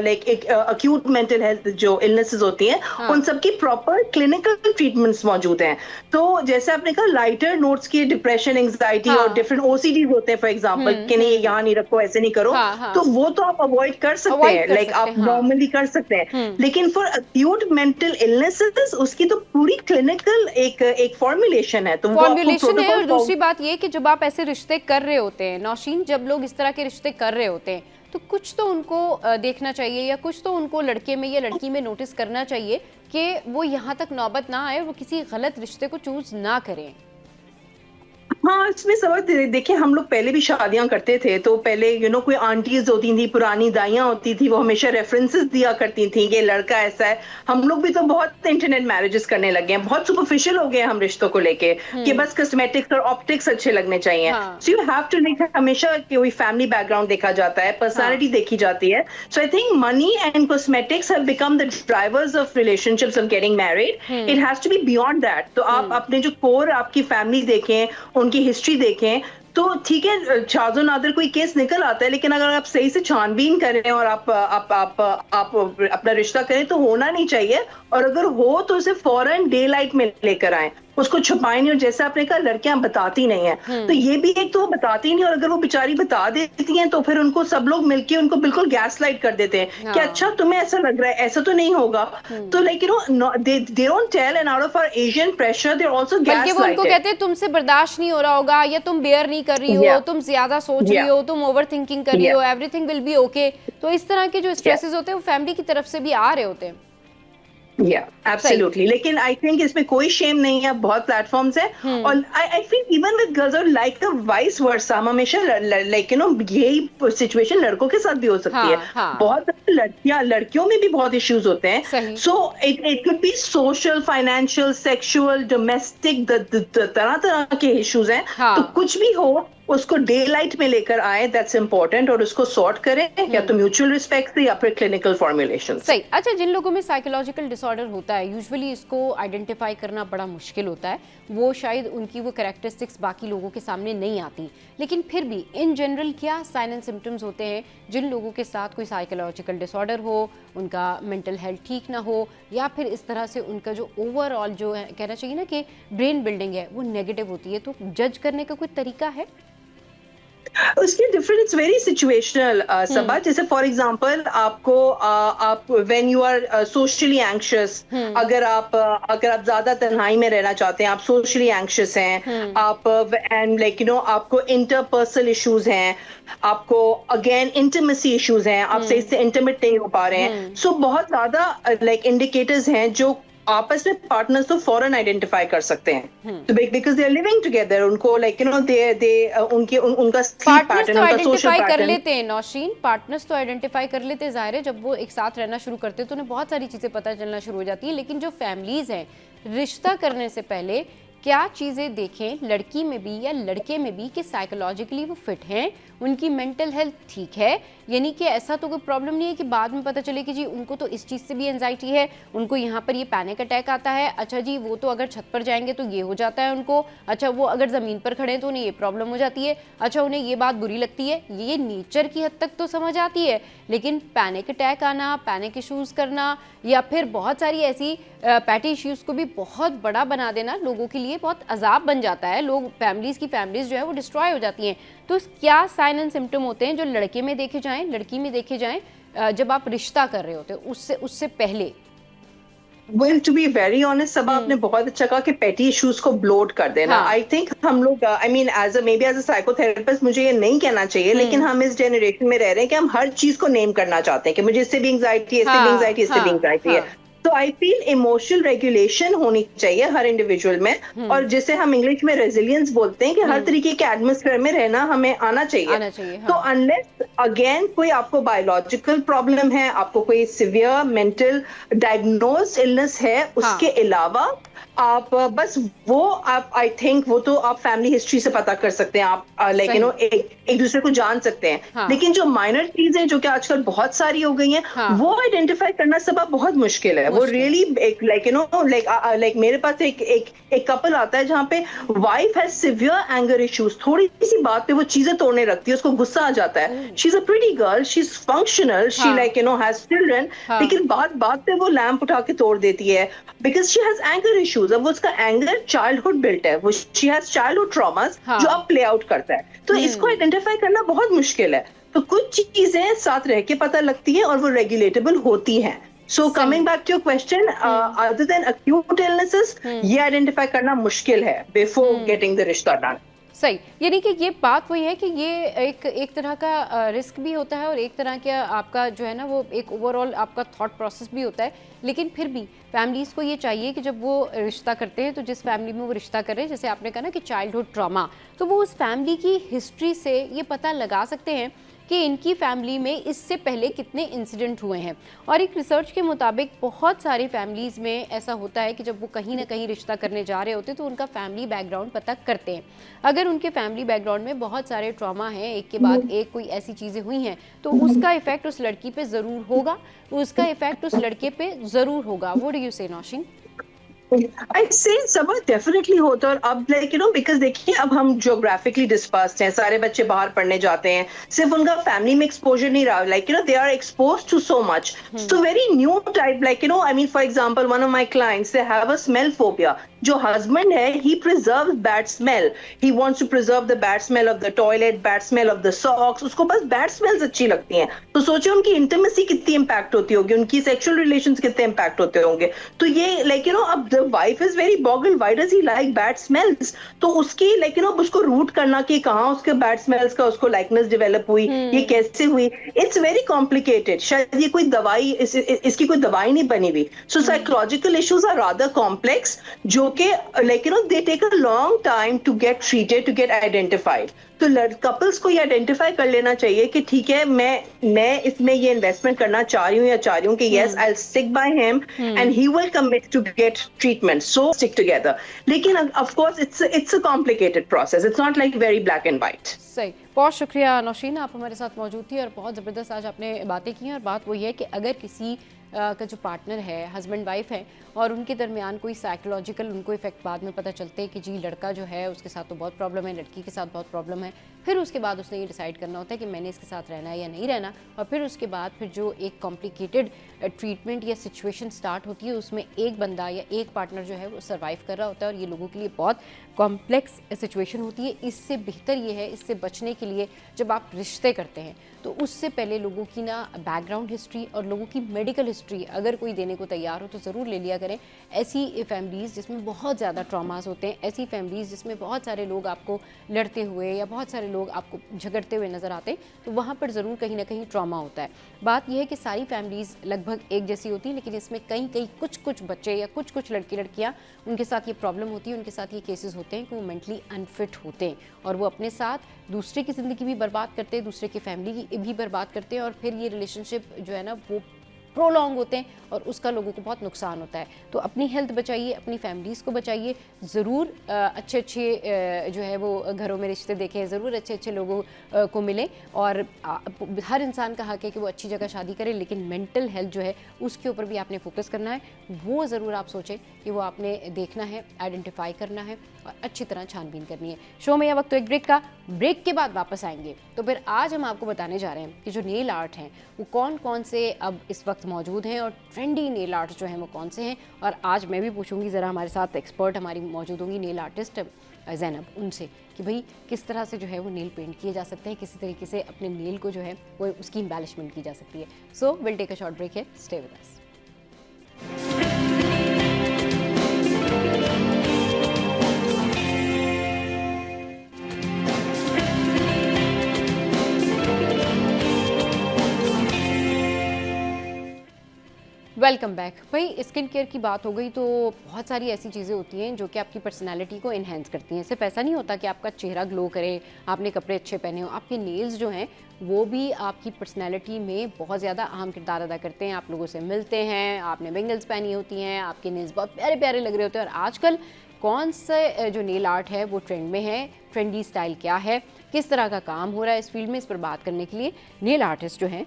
like acute mental health जो इलनेसेस होती हैं, उन सबकी प्रॉपर क्लिनिकल ट्रीटमेंट्स मौजूद हैं। तो जैसे आपने कहा लाइटर नोट्स की डिप्रेशन, एंजाइटी और डिफरेंट ओसीडीज होते हैं फॉर एग्जांपल, कि नहीं यहाँ नहीं रखो, ऐसे नहीं करो, तो वो तो आप अवॉइड कर सकते हैं, लाइक आप नॉर्मली कर सकते हैं। लेकिन फॉर अक्यूट मेंटल इलनेसेस उसकी तो पूरी क्लिनिकल एक फॉर्मुलेशन है, तो वो फॉर्मुलेशन है। और दूसरी बात ये कि जब आप ऐसे रिश्ते कर रहे होते हैं नौशीन, जब लोग इस तरह के रिश्ते कर रहे होते हैं, तो कुछ तो उनको देखना चाहिए, या कुछ तो उनको लड़के में या लड़की में नोटिस करना चाहिए कि वो यहाँ तक नौबत ना आए, वो किसी गलत रिश्ते को चूज ना करें। हाँ, इसमें सबक देखिए, हम लोग पहले भी शादियां करते थे, तो पहले कोई आंटीज होती थी, पुरानी दाइयां होती थी, वो हमेशा रेफरेंसेस दिया करती थी कि लड़का ऐसा है। हम लोग भी तो बहुत इंटरनेट मैरिजेस करने लगे हैं, बहुत सुपरफिशियल हो गए हम रिश्तों को लेके, कि बस कॉस्मेटिक्स और ऑप्टिक्स अच्छे लगने चाहिए। So you have to like, हमेशा कोई फैमिली बैकग्राउंड देखा जाता है, पर्सनालिटी देखी जाती है। So I think money and cosmetics have become the drivers of relationships of getting married. It has to be beyond that. तो आप अपने जो कोर आपकी फैमिली देखें, उनकी हिस्ट्री देखें, तो ठीक है, शाज़ो नादिर कोई केस निकल आता है, लेकिन अगर आप सही से छानबीन करें और आप अपना रिश्ता करें, तो होना नहीं चाहिए। और अगर हो तो उसे फौरन डे लाइट में लेकर आए, उसको छुपाएं नहीं। और जैसे आपने कहा लड़कियां बताती नहीं है, तो ये भी एक, तो वो बताती नहीं, और अगर वो बेचारी बता देती हैं तो फिर उनको सब लोग मिलके उनको बिल्कुल गैस लाइट कर देते हैं कि अच्छा तुम्हें ऐसा लग रहा है, ऐसा तो नहीं होगा। तो like they don't tell, and out of our Asian pressure they also gaslight. वो उनको कहते हैं तुमसे बर्दाश्त नहीं हो रहा होगा, या तुम बेयर नहीं कर रही हो, तुम ज्यादा सोच रही हो, तुम ओवर थिंकिंग कर रही हो, एवरीथिंग विल बी ओके। तो इस तरह के जो स्ट्रेसेस होते हैं वो फैमिली की तरफ से भी आ रहे होते हैं। एब्सोल्युटली। लेकिन आई थिंक इसमें कोई शेम नहीं है, बहुत प्लेटफॉर्म्स है। और I feel even with girls और लाइक वाइस वर्सा, हम हमेशा लाइक यही सिचुएशन लड़कों के साथ भी हो सकती है। बहुत लड़कियों में भी बहुत इश्यूज होते हैं। So it could be social, financial, sexual, domestic, तरह तरह के इश्यूज हैं। तो कुछ भी हो, उसको डे लाइट में लेकर आए, दैट्स इंपॉर्टेंट, और उसको सॉर्ट करें, या तो म्यूचुअल रिस्पेक्ट से या फिर क्लिनिकल फॉर्मुलेशन। सही। अच्छा, जिन लोगों में साइकोलॉजिकल डिसऑर्डर होता है, यूजुअली इसको आइडेंटिफाई करना बड़ा मुश्किल होता है। वो शायद उनकी वो कैरेक्टरिस्टिक्स बाकी लोगों के सामने नहीं आती, लेकिन फिर भी इन जनरल क्या साइन एंड सिम्टम्स होते हैं जिन लोगों के साथ कोई साइकोलॉजिकल डिसऑर्डर हो, उनका मेंटल हेल्थ ठीक ना हो, या फिर इस तरह से उनका जो ओवरऑल जो है, कहना चाहिए ना कि ब्रेन बिल्डिंग है, वो नेगेटिव होती है। तो जज करने का कोई तरीका है? उसकी different, it's very situational Saba. जैसे फॉर एग्जांपल आप when you are socially anxious, अगर आप ज्यादा तन्हाई में रहना चाहते हैं, आप सोशली एंग्शियस हैं, आप एंड लाइक आपको इंटरपर्सनल इश्यूज हैं, आपको अगेन इंटिमेसी इश्यूज हैं, आप सही से इंटिमेट नहीं हो पा रहे हैं। सो बहुत ज्यादा लाइक इंडिकेटर्स हैं जो आपस में पार्टनर्स तो फौरन आइडेंटिफाई कर सकते हैं, तो because they are living together, उनको लाइक उनका स्लीप पैटर्न, उनका सोशल पैटर्न कर लेते हैं। नौशीन, पार्टनर्स तो आइडेंटिफाई कर लेते हैं, जाहिर है जब वो एक साथ रहना शुरू करते हैं तो उन्हें बहुत सारी चीजें पता चलना शुरू हो जाती है। लेकिन जो फैमिलीज हैं, रिश्ता करने से पहले क्या चीज़ें देखें लड़की में भी या लड़के में भी कि साइकोलॉजिकली वो फिट हैं, उनकी मेंटल हेल्थ ठीक है, यानी कि ऐसा तो कोई प्रॉब्लम नहीं है कि बाद में पता चले कि जी उनको तो इस चीज़ से भी एंजाइटी है, उनको यहाँ पर ये पैनिक अटैक आता है, अच्छा जी वो तो अगर छत पर जाएंगे तो ये हो जाता है उनको, अच्छा वो अगर ज़मीन पर खड़े हैं तो उन्हें ये प्रॉब्लम हो जाती है, अच्छा उन्हें ये बात बुरी लगती है। ये नेचर की हद तक तो समझ आती है, लेकिन पैनिक अटैक आना, पैनिक इश्यूज़ करना, या फिर बहुत सारी ऐसी पैटी इश्यूज़ को भी बहुत बड़ा बना देना लोगों के लिए बहुत अजाब बन जाता है। लोग फैमिलीज़ जो है वो डिस्ट्रॉय हो जाती हैं। तो क्या साइन एंड सिम्टम होते हैं जो लड़के में देखे जाएं, लड़की में देखे जाएं जब आप रिश्ता कर रहे होते हैं उससे पहले? Well, to be very honest, सबा आपने बहुत अच्छा कहा कि पेटी इश्यूज को ब्लोट कर देना। आई थिंक हम लोग I mean maybe as a psychotherapist मुझे ये नहीं कहना चाहिए, लेकिन हम इस जनरेशन में रह रहे हैं कि हम हर चीज को नेम करना चाहते हैं कि मुझे इससे भी एंग्जाइटी है, इससे भी एंग्जाइटी, इससे भी एंग्जाइटी है। तो आई फील इमोशनल रेगुलेशन होनी चाहिए हर इंडिविजुअल में, और जिसे हम इंग्लिश में रेजिलियंस बोलते हैं कि हर तरीके के एटमॉस्फेयर में रहना हमें आना चाहिए। तो अनलेस अगेन कोई आपको बायोलॉजिकल प्रॉब्लम है, आपको कोई सिवियर मेंटल डायग्नोज इलनेस है, उसके अलावा आप बस वो आप आई थिंक वो तो आप फैमिली हिस्ट्री से पता कर सकते हैं, आप लाइक एक दूसरे को जान सकते हैं। लेकिन जो माइनर चीजें जो कि आजकल बहुत सारी हो गई हैं, वो आइडेंटिफाई करना सब बहुत मुश्किल है। वो मुश्किल है। रियली एक लाइक मेरे पास एक कपल आता है जहाँ पे wife has severe anger issues, थोड़ी सी बात पे वो चीजें तोड़ने लगती है, उसको गुस्सा आ जाता है। Oh! She is a pretty girl, she is functional, she हाँ, हैज चिल्ड्रन, हाँ। लेकिन बात बात पे वो लैंप उठा के तोड़ देती है because she has anger issues. अब वो उसका एंगर चाइल्डहुड बिल्ट है, वो शी हैज चाइल्डहुड ट्रॉमास जो हाँ। अब प्ले आउट करता है। तो इसको हुँ। आइडेंटिफाई करना बहुत मुश्किल है। तो कुछ चीजें साथ रह के पता लगती हैं और वो रेगुलेटेबल होती हैं। सो सही। Coming back to your question, other than acute illnesses, ये आइडेंटिफाई करना मुश्किल है बिफोर गेटिंग द रिश्ता डन। सही, यानी कि ये बात वही है कि ये एक एक तरह का रिस्क भी होता है और एक तरह का आपका जो है ना वो एक ओवरऑल आपका थॉट प्रोसेस भी होता है। लेकिन फिर भी फैमिलीज़ को ये चाहिए कि जब वो रिश्ता करते हैं तो जिस फैमिली में वो रिश्ता कर रहे हैं, जैसे आपने कहा ना कि चाइल्डहुड ट्रॉमा, तो वो उस फैमिली की हिस्ट्री से ये पता लगा सकते हैं कि इनकी फैमिली में इससे पहले कितने इंसिडेंट हुए हैं। और एक रिसर्च के मुताबिक बहुत सारी फैमिलीज़ में ऐसा होता है कि जब वो कहीं ना कहीं रिश्ता करने जा रहे होते हैं तो उनका फैमिली बैकग्राउंड पता करते हैं। अगर उनके फैमिली बैकग्राउंड में बहुत सारे ट्रॉमा हैं, एक के बाद एक कोई ऐसी चीज़ें हुई हैं, तो उसका इफेक्ट उस लड़की पे ज़रूर होगा, उसका इफेक्ट उस लड़के पे ज़रूर होगा। व्हाट डू यू से नौशीन? I'd say सब डेफिनेटली होता है। और अब बिकॉज देखिए अब हम ज्योग्राफिकली डिस्पर्स्ड हैं, सारे बच्चे बाहर पढ़ने जाते हैं, सिर्फ उनका फैमिली में एक्सपोजर नहीं रहा, they are expose to so much, so very new type, I mean for example one of my clients they have a smell phobia. जो हस्बैंड है he preserves bad smell, he wants to preserve the bad smell of the toilet, bad smell of the socks, उसको बस bad smells अच्छी लगती हैं। तो सोचिए उनकी इंटीमेसी कितनी इंपैक्ट होती होगी, उनकी सेक्सुअल रिलेशंस कितने इंपैक्ट होते होंगे। तो ये अब the wife is very boggled, why does he like bad smells? तो उसकी उसको रूट करना कि कहाँ उसके बैड स्मेल्स का उसको लाइकनेस डेवलप हुई, ये कैसे हुई, इट्स वेरी कॉम्प्लिकेटेड। शायद ये कोई दवाई इसकी कोई दवाई नहीं बनी हुई। So psychological issues are rather complex, जो कि they take a long time to get treated, to get identified. तो कपल्स को ये आइडेंटिफाई कर लेना चाहिए कि ठीक है, मैं इसमें ये इन्वेस्टमेंट करना चाह रही हूँ या चाह रही हूँ कि yes I'll stick by him and he will commit to get treatment, so stick together. लेकिन of course it's a complicated process, it's not like very black and white. सही, बहुत शुक्रिया नौशीन, आप हमारे साथ मौजूद थी और बहुत ज़बरदस्त आज आपने बातें की हैं। और बात वही है कि अगर किसी का जो पार्टनर है, हस्बैंड वाइफ है, और उनके दरमियान कोई साइकोलॉजिकल उनको इफेक्ट बाद में पता चलते हैं कि जी लड़का जो है उसके साथ तो बहुत प्रॉब्लम है, लड़की के साथ बहुत प्रॉब्लम है, फिर उसके बाद उसने ये डिसाइड करना होता है कि मैंने इसके साथ रहना है या नहीं रहना। और फिर उसके बाद फिर जो एक कॉम्प्लिकेटेड ट्रीटमेंट या सिचुएशन स्टार्ट होती है, उसमें एक बंदा या एक पार्टनर जो है वो सर्वाइव कर रहा होता है और ये लोगों के लिए बहुत कॉम्प्लेक्स सिचुएशन होती है। इससे बेहतर ये है, इससे बचने के लिए जब आप रिश्ते करते हैं तो उससे पहले लोगों की ना बैकग्राउंड हिस्ट्री और लोगों की मेडिकल हिस्ट्री अगर कोई देने को तैयार हो तो ज़रूर ले लिया करें। ऐसी फैमिलीज़ जिसमें बहुत ज़्यादा ट्रॉमास होते हैं, ऐसी फैमिलीज़ जिसमें बहुत सारे लोग आपको लड़ते हुए या बहुत सारे लोग आपको झगड़ते हुए नज़र आते हैं, तो वहाँ पर ज़रूर कहीं ना कहीं ट्रॉमा होता है। बात यह है कि सारी फैमिलीज़ लगभग एक जैसी होती हैं, लेकिन इसमें कई कुछ बच्चे या कुछ लड़के लड़कियाँ उनके साथ ये प्रॉब्लम होती है, उनके साथ ये केसेस होते हैं कि वो मेंटली अनफिट होते हैं और वो अपने साथ दूसरे की ज़िंदगी भी बर्बाद करते हैं, दूसरे की फैमिली की भी बर्बाद करते हैं और फिर ये रिलेशनशिप जो है ना वो प्रोलॉन्ग होते हैं और उसका लोगों को बहुत नुकसान होता है। तो अपनी हेल्थ बचाइए, अपनी फैमिलीज़ को बचाइए, ज़रूर अच्छे जो है वो घरों में रिश्ते देखें, ज़रूर अच्छे लोगों को मिलें और हर इंसान का हक है कि वो अच्छी जगह शादी करे, लेकिन मेंटल हेल्थ जो है उसके ऊपर भी आपने फोकस करना है। वो ज़रूर आप सोचें कि वो आपने देखना है, आइडेंटिफाई करना है और अच्छी तरह छानबीन करनी है। शो में यह वक्त तो एक ब्रेक का, ब्रेक के बाद वापस आएंगे तो फिर आज हम आपको बताने जा रहे हैं कि जो नेल आर्ट हैं वो कौन से अब इस वक्त मौजूद हैं और ट्रेंडी नेल आर्ट जो हैं वो कौन से हैं। और आज मैं भी पूछूंगी, ज़रा हमारे साथ एक्सपर्ट हमारी मौजूद होंगी नेल आर्टिस्ट ज़ैनब, उनसे कि भाई किस तरह से जो है वो नेल पेंट किए जा सकते हैं, किसी तरीके से अपने नेल को जो है वो उसकी एम्बेलिशमेंट की जा सकती है। So will take a short break है, stay with us. Welcome back. भाई स्किन केयर की बात हो गई तो बहुत सारी ऐसी चीज़ें होती हैं जो कि आपकी पर्सनालिटी को इन्हेंस करती हैं। सिर्फ ऐसा नहीं होता कि आपका चेहरा ग्लो करे, आपने कपड़े अच्छे पहने हो, आपके नेल्स जो हैं वो भी आपकी पर्सनालिटी में बहुत ज़्यादा अहम किरदार अदा करते हैं। आप लोगों से मिलते हैं, आपने बेंगल्स पहनी होती हैं, आपके नेल्स बहुत प्यारे प्यारे लग रहे होते हैं और आजकल कौन सा जो नेल आर्ट है वो ट्रेंड में है, ट्रेंडी स्टाइल क्या है, किस तरह का काम हो रहा है इस फील्ड में, इस पर बात करने के लिए नेल आर्टिस्ट जो हैं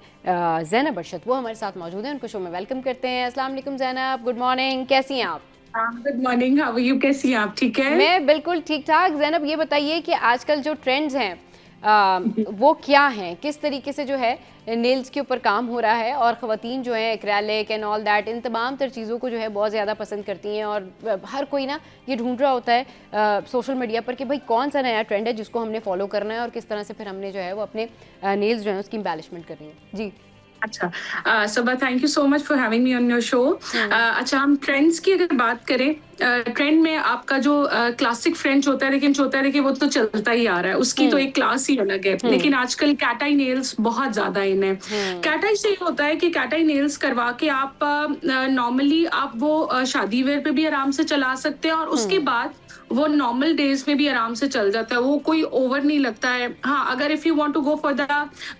ज़ैनब अरशद वो हमारे साथ मौजूद हैं। उनको शो में वेलकम करते हैं। अस्सलाम वालेकुम ज़ैनब, गुड मॉर्निंग, कैसी हैं आप? Good morning, how are you, कैसी हैं आप? ठीक है, मैं बिल्कुल ठीक ठाक। ज़ैनब ये बताइए कि आजकल जो ट्रेंड्स हैं वो क्या हैं, किस तरीके से जो है नेल्स के ऊपर काम हो रहा है, और ख़वातीन जो हैं acrylic and all that in तमाम तर चीज़ों को जो है बहुत ज़्यादा पसंद करती हैं, और हर कोई ना ये ढूंढ रहा होता है सोशल मीडिया पर कि भाई कौन सा नया ट्रेंड है जिसको हमने फॉलो करना है और किस तरह से फिर हमने जो है वो अपने नेल्स जो है उसकी एम्बेलिशमेंट करनी है। जी अच्छा Saba, thank you so much for having me on your show. अच्छा, हम ट्रेंड्स की अगर बात करें, ट्रेंड में आपका जो क्लासिक फ्रेंच होता है, लेकिन जो होता है कि वो तो चलता ही आ रहा है, उसकी तो एक क्लास ही अलग है। लेकिन आजकल कैट आई नेल्स बहुत ज्यादा इन है। कैट आई से ये होता है कि कैट आई नेल्स करवा के आप नॉर्मली आप वो शादी वेयर पे भी आराम से चला सकते हैं, और उसके बाद वो नॉर्मल डेज में भी आराम से चल जाता है, वो कोई ओवर नहीं लगता है। हाँ, अगर if you want to go for the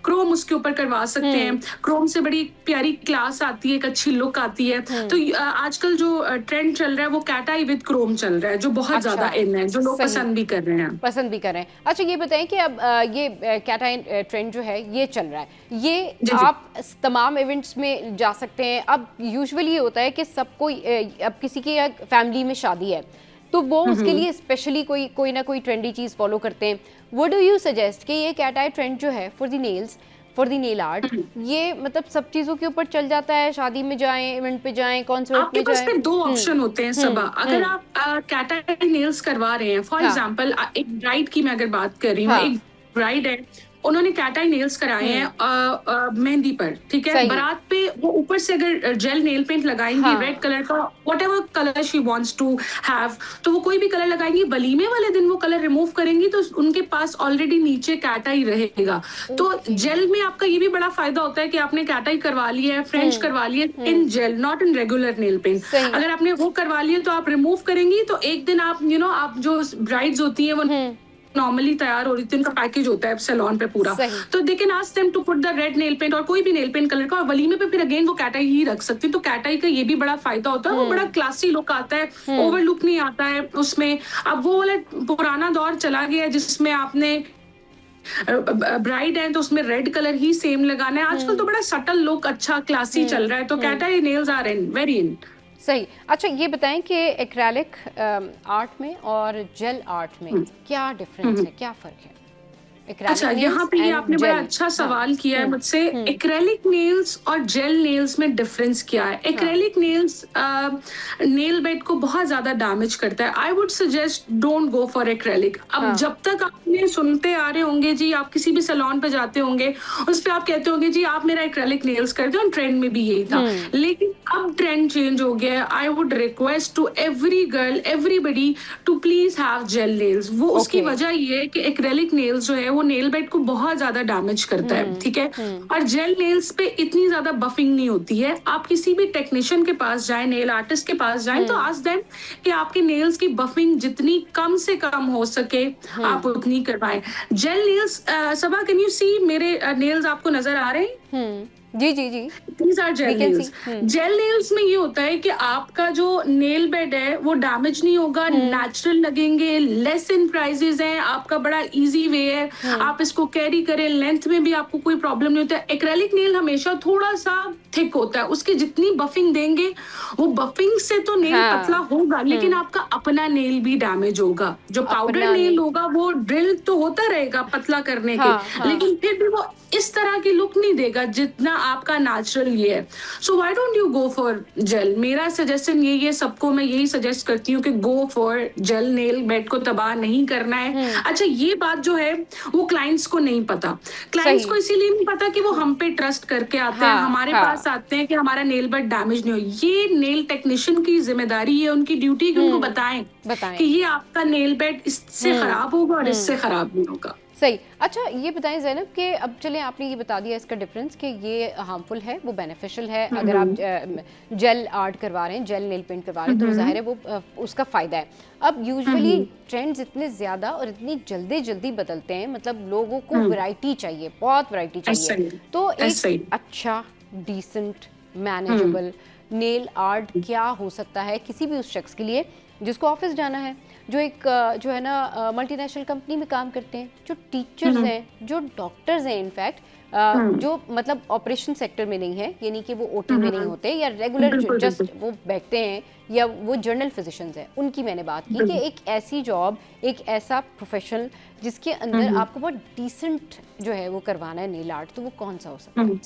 chrome, उसके ऊपर करवा सकते हैं। क्रोम से बड़ी प्यारी क्लास आती है, एक अच्छी लुक आती है। तो आजकल जो ट्रेंड चल रहा है वो कैट आई विद क्रोम चल रहा है, जो बहुत ज्यादा इन है, जो लोग पसंद भी कर रहे हैं। अच्छा, ये बताएं कि अब ये कैट आई ट्रेंड जो है ये चल रहा है, ये आप तमाम इवेंट्स में जा सकते हैं। अब यूजुअली ये होता है कि सबको अब किसी की फैमिली में शादी है तो वो उसके लिए स्पेशली कोई ना कोई ट्रेंडी चीज़ फॉलो करते हैं। व्हाट डू यू सजेस्ट कि ये कैट आई ट्रेंड जो है for the nails, for the nail art, ये मतलब सब चीज़ों के ऊपर चल जाता है? शादी में जाएं, इवेंट पे जाएं, कॉन्सर्ट आपके में पास जाएं? फिर दो ऑप्शन होते हैं सबा। अगर आप कैट आई नेल्स करवा रहे हैं, फॉर एग्जांपल एक ब्राइड की मैं अगर बात कर रही हूँ, एक ब्राइड है, उन्होंने कैट आई नेल्स कराए हैं मेहंदी पर, ठीक है। बारात पे वो ऊपर से अगर जेल नेल पेंट लगाएंगी रेड कलर का, whatever colour she wants to have, तो वो कोई भी कलर लगाएंगी। वलीमे वाले दिन वो कलर रिमूव करेंगी तो उनके पास ऑलरेडी नीचे कैट आई रहेगा। तो जेल में आपका ये भी बड़ा फायदा होता है कि आपने कैट आई करवा लिया है, फ्रेंच करवा लिया है in gel, not in regular nail paint. अगर आपने वो करवा लिया तो आप रिमूव करेंगी तो एक दिन आप आप जो ब्राइड्स होती है वो नॉर्मली तैयार हो रही थी, उनका पैकेज होता है सैलून पे पूरा, तो they can ask them to put the red nail paint और कोई भी नेल पेंट कलर का, और वलीमे पे फिर अगेन वो कैट आई ही रख सकती है। तो कैट आई का ये भी बड़ा फायदा होता है, वो बड़ा क्लासी लुक आता है, ओवर लुक नहीं आता है उसमें। अब वो वाला पुराना दौर चला गया जिसमें आपने ब्राइड है तो उसमें रेड कलर ही सेम लगाना है। आजकल तो बड़ा सटल लुक अच्छा क्लासी चल रहा है, तो cat eye nails are in, very in. सही। अच्छा, ये बताएं कि एक्रेलिक आर्ट में और जेल आर्ट में क्या डिफरेंस है, क्या फर्क है? अच्छा, यहाँ पे ये आपने बड़ा अच्छा सवाल किया है मुझसे। एक्रेलिक नेल्स और जेल नेल्स में डिफरेंस क्या है? एक्रेलिक नेल्स नेल बेड को बहुत ज्यादा डैमेज करता है। I would suggest don't go for acrylic. अब जब तक आपने सुनते आ रहे होंगे जी, आप किसी भी सैलून पे जाते होंगे, उस पे आप कहते होंगे जी आप मेरा एक्रेलिक नेल्स कर दो, ट्रेंड में भी यही था। लेकिन अब ट्रेंड चेंज हो गया है। I would request to every girl, everybody to please have gel nails. वो उसकी वजह ये है कि एक्रेलिक नेल्स जो है वो नेल बेड को बहुत ज्यादा डैमेज करता है, ठीक है। और जेल नेल्स पे इतनी ज्यादा बफिंग नहीं होती है। आप किसी भी टेक्नीशियन के पास जाएं, नेल आर्टिस्ट के पास जाएं, तो आस्क देम कि आपके नेल्स की बफिंग जितनी कम से कम हो सके आप उतनी करवाएं। Gel nails, Saba can you see मेरे नेल्स आपको नजर आ रहे हैं? जी जी जी, These are gel nails. Gel nails में ये होता है कि आपका जो नेल बेड है वो डैमेज नहीं होगा, नेचुरल लगेंगे, लेस इन प्राइसेस हैं, आपका बड़ा इजी वे है, आप इसको कैरी करें, लेंथ में भी आपको कोई प्रॉब्लम नहीं होता है। एक्रेलिक नेल हमेशा थोड़ा सा थिक होता है, उसकी जितनी बफिंग देंगे वो बफिंग से तो नेल पतला होगा, लेकिन आपका अपना नेल भी डैमेज होगा। जो पाउडर नेल होगा वो ड्रिल तो होता रहेगा पतला करने के, लेकिन फिर भी वो इस तरह की लुक नहीं देगा जितना आपका नेचुरल ये है। So why don't you go for gel? मेरा सजेशन यही है, सबको मैं यही सजेस्ट करती हूँ कि go for gel. Nail bed को तबाह नहीं करना है। अच्छा, ये बात जो है वो क्लाइंट्स को नहीं पता। क्लाइंट्स को इसीलिए नहीं पता कि वो हम पे ट्रस्ट करके आते हैं, हमारे पास आते हैं कि हमारा नेल बेड डैमेज नहीं हो। ये नेल टेक्नीशियन की जिम्मेदारी है, उनकी ड्यूटी कि उनको बताएं कि ये आपका नेल बेड इससे खराब होगा और इससे खराब नहीं होगा। सही। अच्छा, ये बताएं ज़ैनब कि अब चलें, आपने ये बता दिया इसका डिफरेंस कि ये हार्मफुल है, वो बेनिफिशियल है। अगर आप जेल आर्ट करवा रहे हैं, जेल नेल पेंट करवा रहे हैं, तो जाहिर है वो उसका फ़ायदा है। अब यूजुअली ट्रेंड्स इतने ज़्यादा और इतनी जल्दी जल्दी बदलते हैं, मतलब लोगों को वैरायटी चाहिए, बहुत वैरायटी चाहिए। तो एक अच्छा डिसेंट मैनेजेबल नेल आर्ट क्या हो सकता है किसी भी उस शख्स के लिए जिसको ऑफिस जाना है, जो एक जो है ना मल्टीनेशनल कंपनी में काम करते हैं, जो टीचर्स हैं, जो डॉक्टर्स हैं, इनफैक्ट जो मतलब ऑपरेशन सेक्टर में नहीं है, यानी कि वो ओटी में नहीं होते या रेगुलर जस्ट वो बैठते हैं, या वो जर्नल फिजिशियंस हैं, उनकी मैंने बात की कि एक ऐसी जॉब, एक ऐसा प्रोफेशनल जिसके अंदर आपको बहुत डिसेंट जो है वो करवाना है नेल आर्ट, तो वो कौन सा हो सकता है?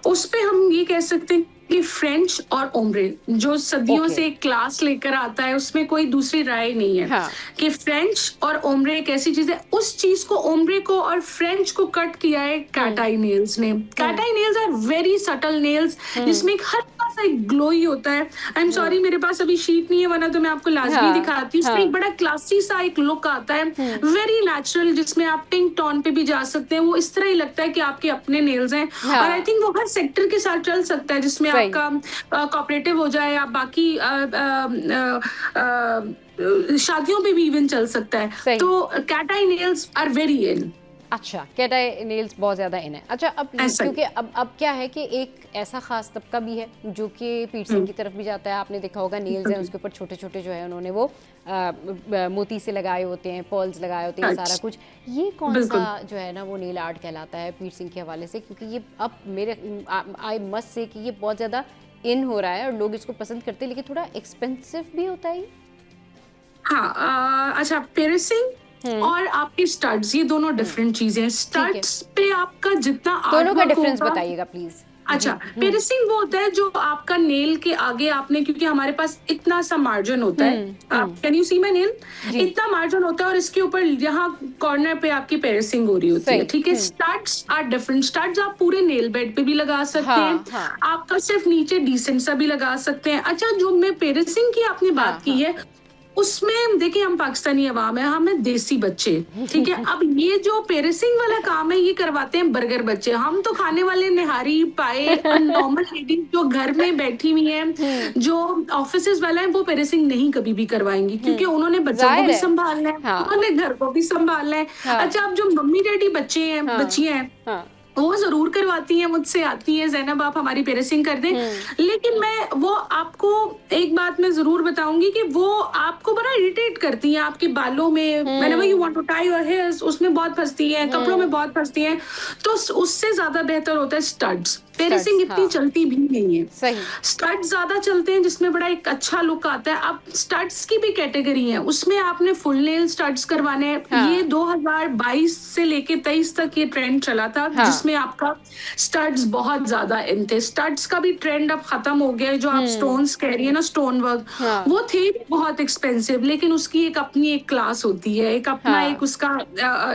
उस पे हम ये कह सकते हैं कि फ्रेंच और ओम्ब्रे जो सदियों से एक क्लास लेकर आता है, उसमें कोई दूसरी राय नहीं है। हाँ। कि फ्रेंच और ओम्ब्रे एक ऐसी चीज है, उस चीज को ओम्ब्रे को और फ्रेंच को कट किया है कैट आई नेल्स ने। Cat eye nails are very subtle nails जिसमें एक हल्का सा एक ग्लोई होता है। आई एम सॉरी मेरे पास अभी शीट नहीं है, वरना तो मैं आपको लाजमी दिखाती हूँ। उसमें एक बड़ा क्लासी सा एक लुक आता है, वेरी नेचुरल, जिसमें आप पिंक टोन पे भी जा सकते हैं। वो इस तरह ही लगता है कि आपके अपने नेल्स हैं। और आई थिंक वो हर सेक्टर के साथ चल सकता है, जिसमें आपका कोऑपरेटिव हो जाए, आप बाकी शादियों पे भी इवन चल सकता है। तो cat eye nails are very in. अच्छा, कैट आई नेल्स बहुत ज़्यादा इन है। अच्छा, अब क्योंकि अब क्या है कि एक ऐसा खास तबका भी है जो कि पीर्सिंग की तरफ भी जाता है। आपने देखा होगा नेल्स हैं, उसके ऊपर छोटे छोटे जो है उन्होंने वो मोती से लगाए होते हैं, पर्ल्स लगाए होते हैं, सारा कुछ। ये कौन सा जो है ना वो नेल आर्ट कहलाता है पीर्सिंग के हवाले से? क्योंकि ये अब मेरे आई मस्ट से कि ये बहुत ज़्यादा इन हो रहा है और लोग इसको पसंद करते हैं, लेकिन थोड़ा एक्सपेंसिव भी होता है। हाँ, अच्छा, पियर्सिंग और आपके स्टड्स, ये दोनों डिफरेंट चीजें हैं। स्टड्स पे आपका जितना दोनों का डिफरेंस बताइएगा प्लीज। अच्छा, पियर्सिंग वो होता है जो आपका नेल के आगे आपने, क्योंकि हमारे पास इतना सा मार्जिन होता है, can you see my nail, इतना मार्जिन होता है और इसके ऊपर यहाँ कॉर्नर पे आपकी पियर्सिंग हो रही होती है, ठीक है। Studs are different. स्टड्स आप पूरे नेल बेड पे भी लगा सकते हैं, आपका सिर्फ नीचे डिसेंट सा भी लगा सकते हैं। अच्छा, जो मैं पियर्सिंग की आपने बात की है, उसमें देखिए हम पाकिस्तानी अवाम है, हमें देसी बच्चे, ठीक है। अब ये जो पियर्सिंग वाला काम है ये करवाते हैं बर्गर बच्चे। हम तो खाने वाले निहारी पाए नॉर्मल लेडीज जो घर में बैठी हुई हैं, जो ऑफिसेज वाला है, वो पियर्सिंग नहीं कभी भी करवाएंगी, क्योंकि उन्होंने बच्चों को भी संभालना है, उन्होंने घर को भी संभालना है। अच्छा, अब जो मम्मी डैडी बच्चे हैं, बच्चियां हैं, वो जरूर करवाती हैं, मुझसे आती है, ज़ैनब आप हमारी पियर्सिंग कर दें। लेकिन मैं वो आपको एक बात मैं जरूर बताऊंगी कि वो आपको बड़ा इरिटेट करती हैं आपके बालों में। whenever you want to tie your hairs, उसमें बहुत फंसती हैं, कपड़ों में बहुत फंसती हैं। तो उससे ज्यादा बेहतर होता है स्टड्स। पियर्सिंग इतनी चलती भी नहीं है, सही। स्टड्स ज्यादा चलते हैं, जिसमें बड़ा एक अच्छा लुक आता है। अब स्टड्स की भी कैटेगरी है, उसमें आपने फुल नेल स्टड्स करवाने हैं। ये 2022 से लेके 23 तक ये ट्रेंड चला था, जिसमें आपका स्टड्स बहुत ज्यादा इन थे। स्टड्स का भी ट्रेंड अब खत्म हो गया है। जो आप स्टोन्स कह रही है ना, स्टोन वर्क, वो थे बहुत एक्सपेंसिव, लेकिन उसकी एक अपनी एक क्लास होती है, एक अपना एक उसका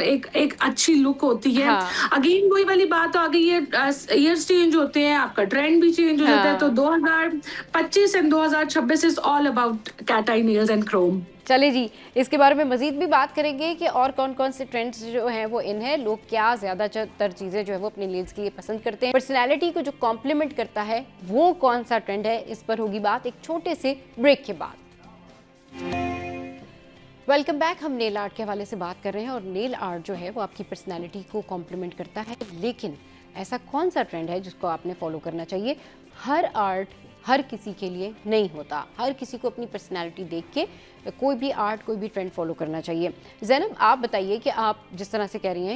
एक अच्छी लुक होती है। अगेन वही वाली बात आ गई है, ईयर्स चेंज होते हैं, आपका ट्रेंड भी चेंज हो जाता है। तो 2025 and 2026 is all about cat eye nails and chrome. चले जी, इसके बारे में मजीद भी बात करेंगे कि और कौन कौन से ट्रेंड्स जो हैं वो इन है, लोग क्या ज़्यादातर चीज़ें जो है वो अपने नेल्स के लिए पसंद करते हैं, पर्सनैलिटी को जो कॉम्प्लीमेंट करता है वो कौन सा ट्रेंड है, इस पर होगी बात एक छोटे से ब्रेक के बाद। Welcome back. हम नेल आर्ट के हवाले से बात कर रहे हैं और नेल आर्ट जो है वो आपकी पर्सनैलिटी को कॉम्प्लीमेंट करता है, लेकिन ऐसा कौन सा ट्रेंड है जिसको आपने फॉलो करना चाहिए? हर आर्ट हर किसी के लिए नहीं होता, हर किसी को अपनी पर्सनैलिटी देख के कोई भी आर्ट, कोई भी ट्रेंड फॉलो करना चाहिए। ज़ैनब, आप बताइए कि आप जिस तरह से कह रही